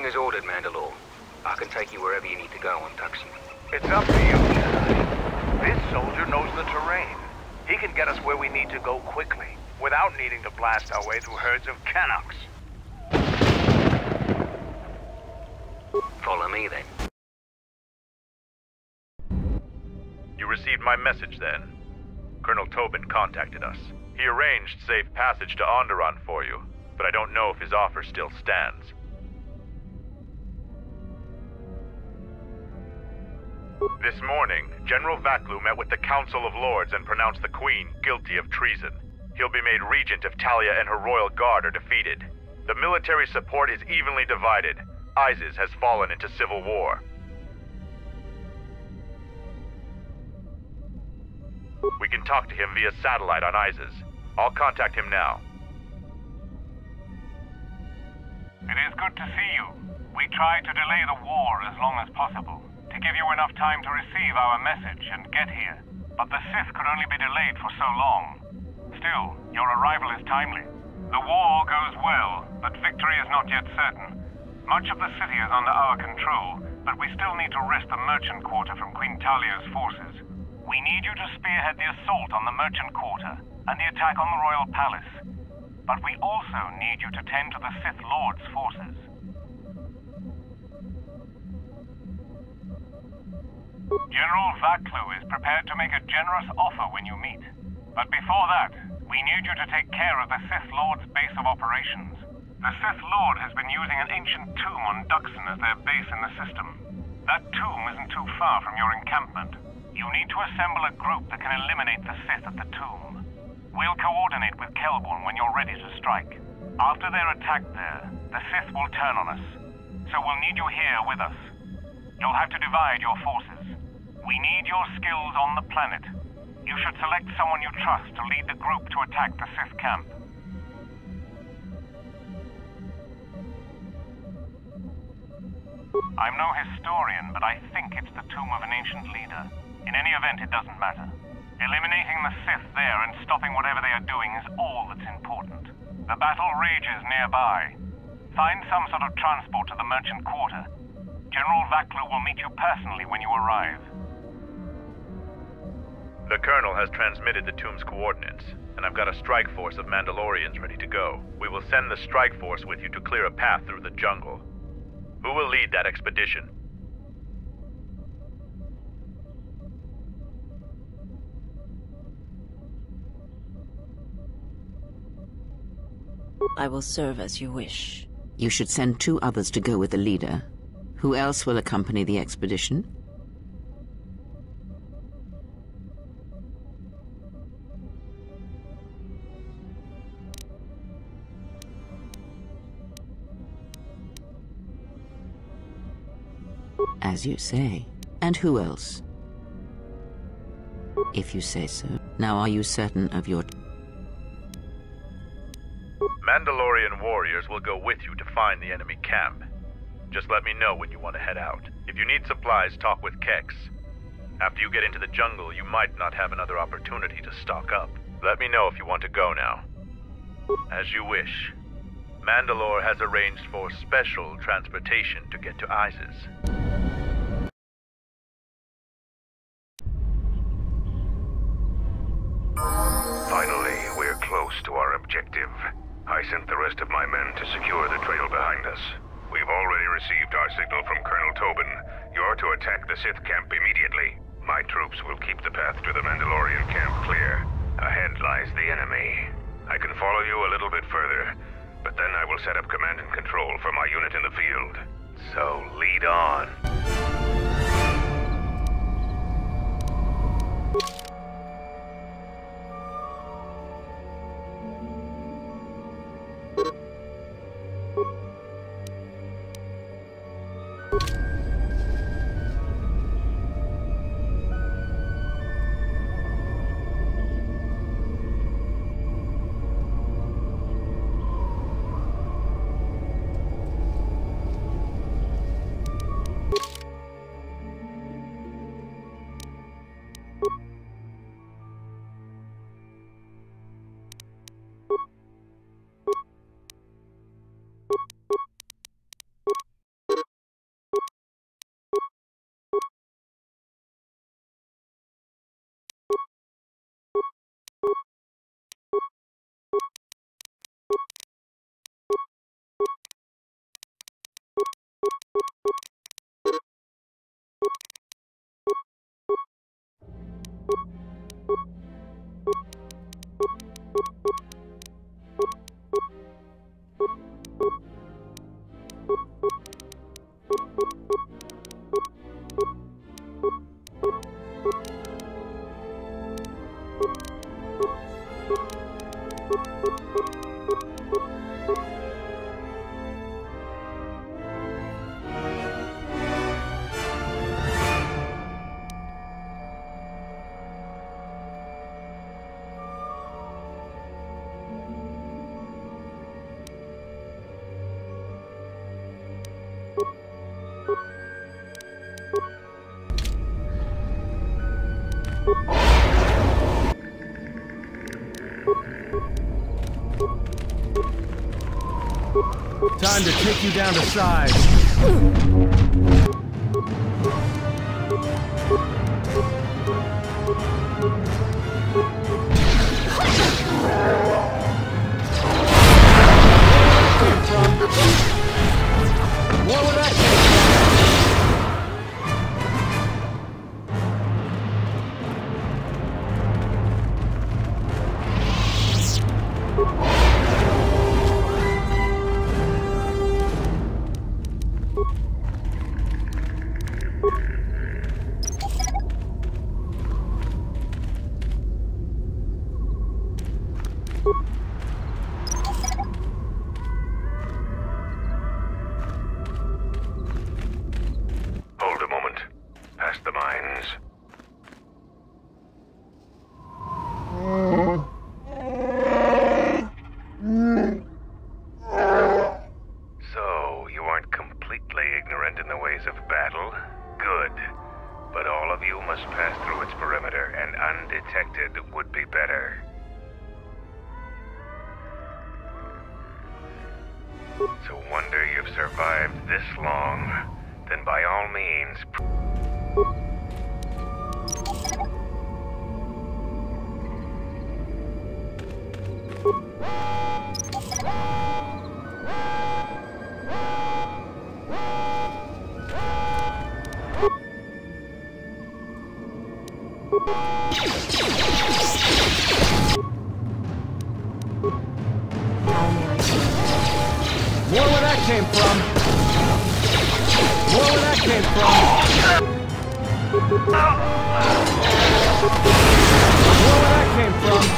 as ordered, Mandalore. I can take you wherever you need to go on Duxon. It's up to you, Jedi. This soldier knows the terrain. He can get us where we need to go quickly, without needing to blast our way through herds of Canucks. Follow me, then. You received my message, then? Colonel Tobin contacted us. He arranged safe passage to Onderon for you, but I don't know if his offer still stands. This morning, General Vaklu met with the Council of Lords and pronounced the Queen guilty of treason. He'll be made regent if Talia and her royal guard are defeated. The military support is evenly divided. Isis has fallen into civil war. We can talk to him via satellite on Isis. I'll contact him now. It is good to see you. We tried to delay the war as long as possible, to give you enough time to receive our message and get here. But the Sith could only be delayed for so long. Still, your arrival is timely. The war goes well, but victory is not yet certain. Much of the city is under our control, but we still need to wrest the merchant quarter from Queen Talia's forces. We need you to spearhead the assault on the merchant quarter and the attack on the royal palace. But we also need you to tend to the Sith Lord's forces. General Vaklu is prepared to make a generous offer when you meet. But before that, we need you to take care of the Sith Lord's base of operations. The Sith Lord has been using an ancient tomb on Duxon as their base in the system. That tomb isn't too far from your encampment. You need to assemble a group that can eliminate the Sith at the tomb. We'll coordinate with Kelborn when you're ready to strike. After they're attacked there, the Sith will turn on us. So we'll need you here with us. You'll have to divide your forces. We need your skills on the planet. You should select someone you trust to lead the group to attack the Sith camp. I'm no historian, but I think it's the tomb of an ancient leader. In any event, it doesn't matter. Eliminating the Sith there and stopping whatever they are doing is all that's important. The battle rages nearby. Find some sort of transport to the merchant quarter. General Vaklu will meet you personally when you arrive. The Colonel has transmitted the tomb's coordinates, and I've got a strike force of Mandalorians ready to go. We will send the strike force with you to clear a path through the jungle. Who will lead that expedition? I will serve as you wish. You should send 2 others to go with the leader. Who else will accompany the expedition? As you say. And who else? If you say so. Now, are you certain of your... Mandalorian warriors will go with you to find the enemy camp. Just let me know when you want to head out. If you need supplies, talk with Kex. After you get into the jungle, you might not have another opportunity to stock up. Let me know if you want to go now. As you wish. Mandalore has arranged for special transportation to get to Isis. Finally, we're close to our objective. I sent the rest of my men to secure the trail behind us. We've already received our signal from Colonel Tobin. You're to attack the Sith camp immediately. My troops will keep the path to the Mandalorian camp clear. Ahead lies the enemy. I can follow you a little bit further, but then I will set up command and control for my unit in the field. So lead on. Time to take you down to size. More where that came Hold a moment. Past the mines. So, you aren't completely ignorant in the ways of battle? Good. But all of you must pass through its perimeter, and undetected would be better. It's a wonder you've survived this long. Then by all means... More where that came from. More where that came from. More where that came from.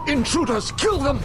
Intruders! Kill them!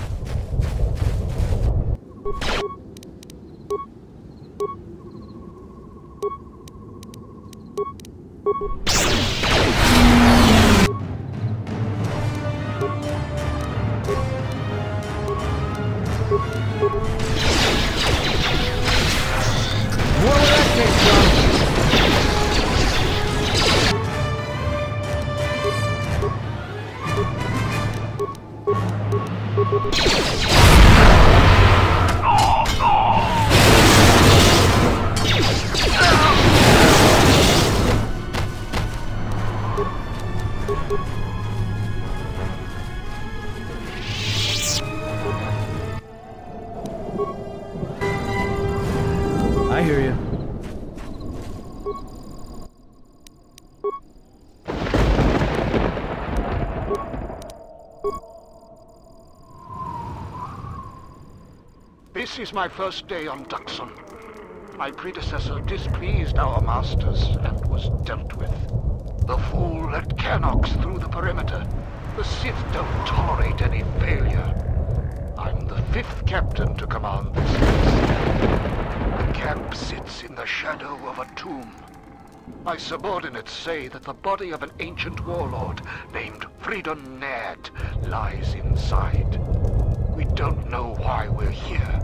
This is my first day on Duxon. My predecessor displeased our masters and was dealt with. The fool let Kernox through the perimeter. The Sith don't tolerate any failure. I'm the 5th captain to command this place. The camp sits in the shadow of a tomb. My subordinates say that the body of an ancient warlord named Freedon Naird lies inside. We don't know why we're here.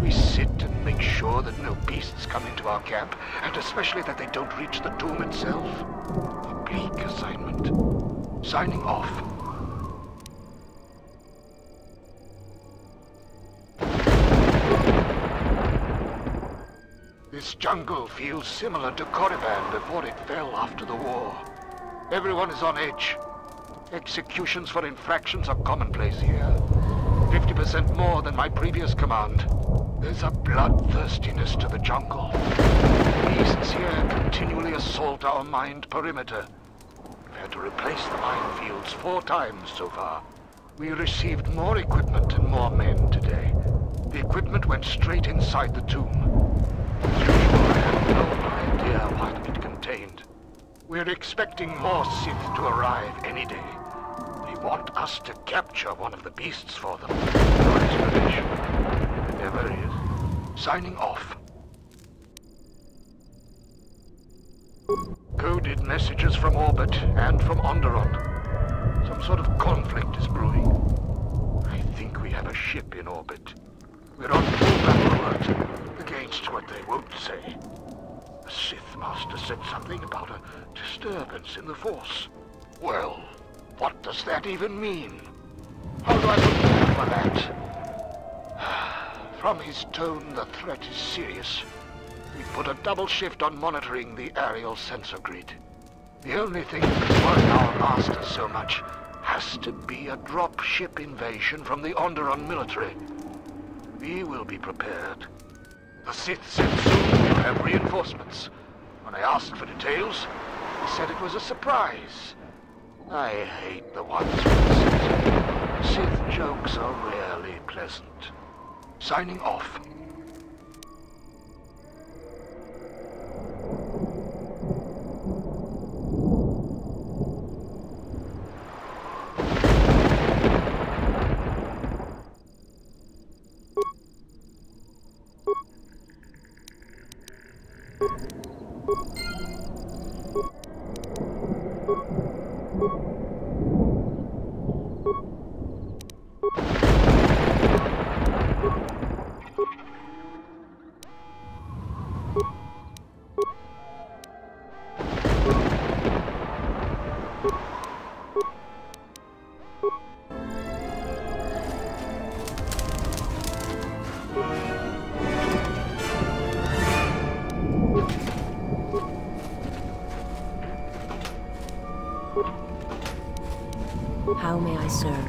We sit and make sure that no beasts come into our camp, and especially that they don't reach the tomb itself. A bleak assignment. Signing off. This jungle feels similar to Korriban before it fell after the war. Everyone is on edge. Executions for infractions are commonplace here. 50% more than my previous command. There's a bloodthirstiness to the jungle. Beasts here continually assault our mined perimeter. We've had to replace the minefields 4 times so far. We received more equipment and more men today. The equipment went straight inside the tomb. As usual, I have no idea what it contained. We're expecting more Sith to arrive any day. They want us to capture one of the beasts for them. No explanation. There never is. Signing off. Coded messages from orbit and from Onderon. Some sort of conflict is brewing. I think we have a ship in orbit. We're on full battle alert against what they won't say. The Sith Master said something about a disturbance in the Force. Well, what does that even mean? How do I prepare for that? From his tone, the threat is serious. We've put a double shift on monitoring the aerial sensor grid. The only thing that can worry our masters so much has to be a drop-ship invasion from the Onderon military. We will be prepared. The Sith said soon we'll have reinforcements. When I asked for details, he said it was a surprise. I hate the ones with the Sith. Sith jokes are rarely pleasant. Signing off. How may I serve?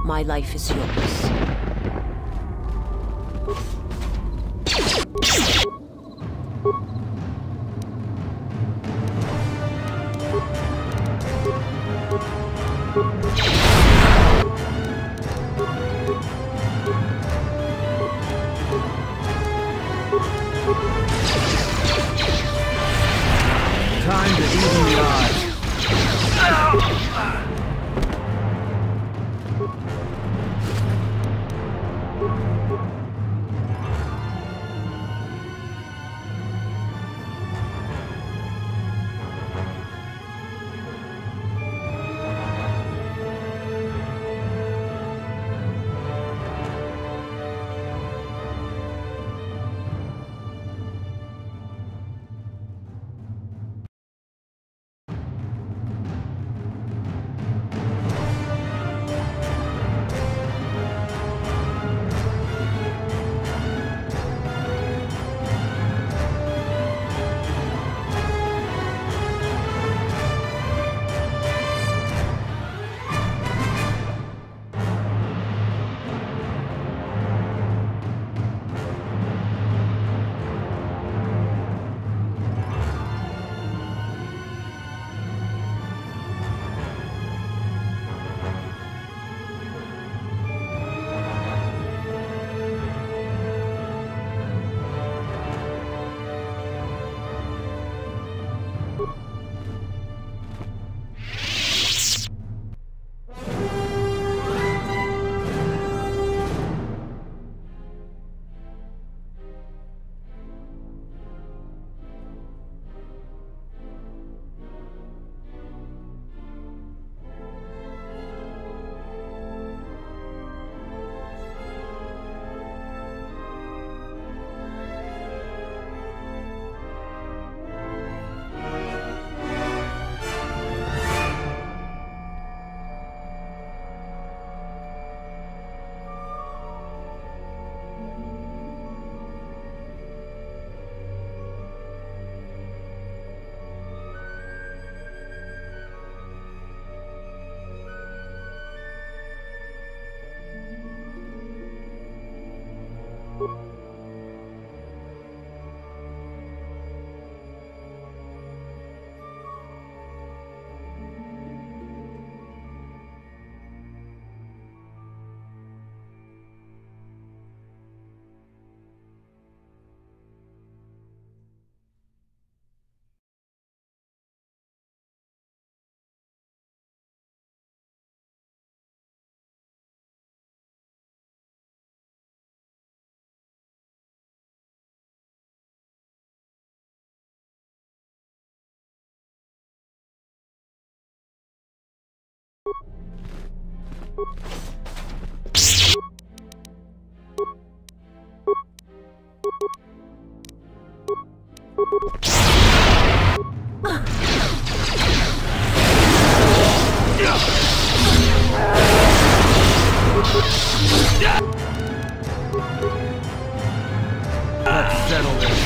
My life is yours. Time to even the odds. Let's settle this.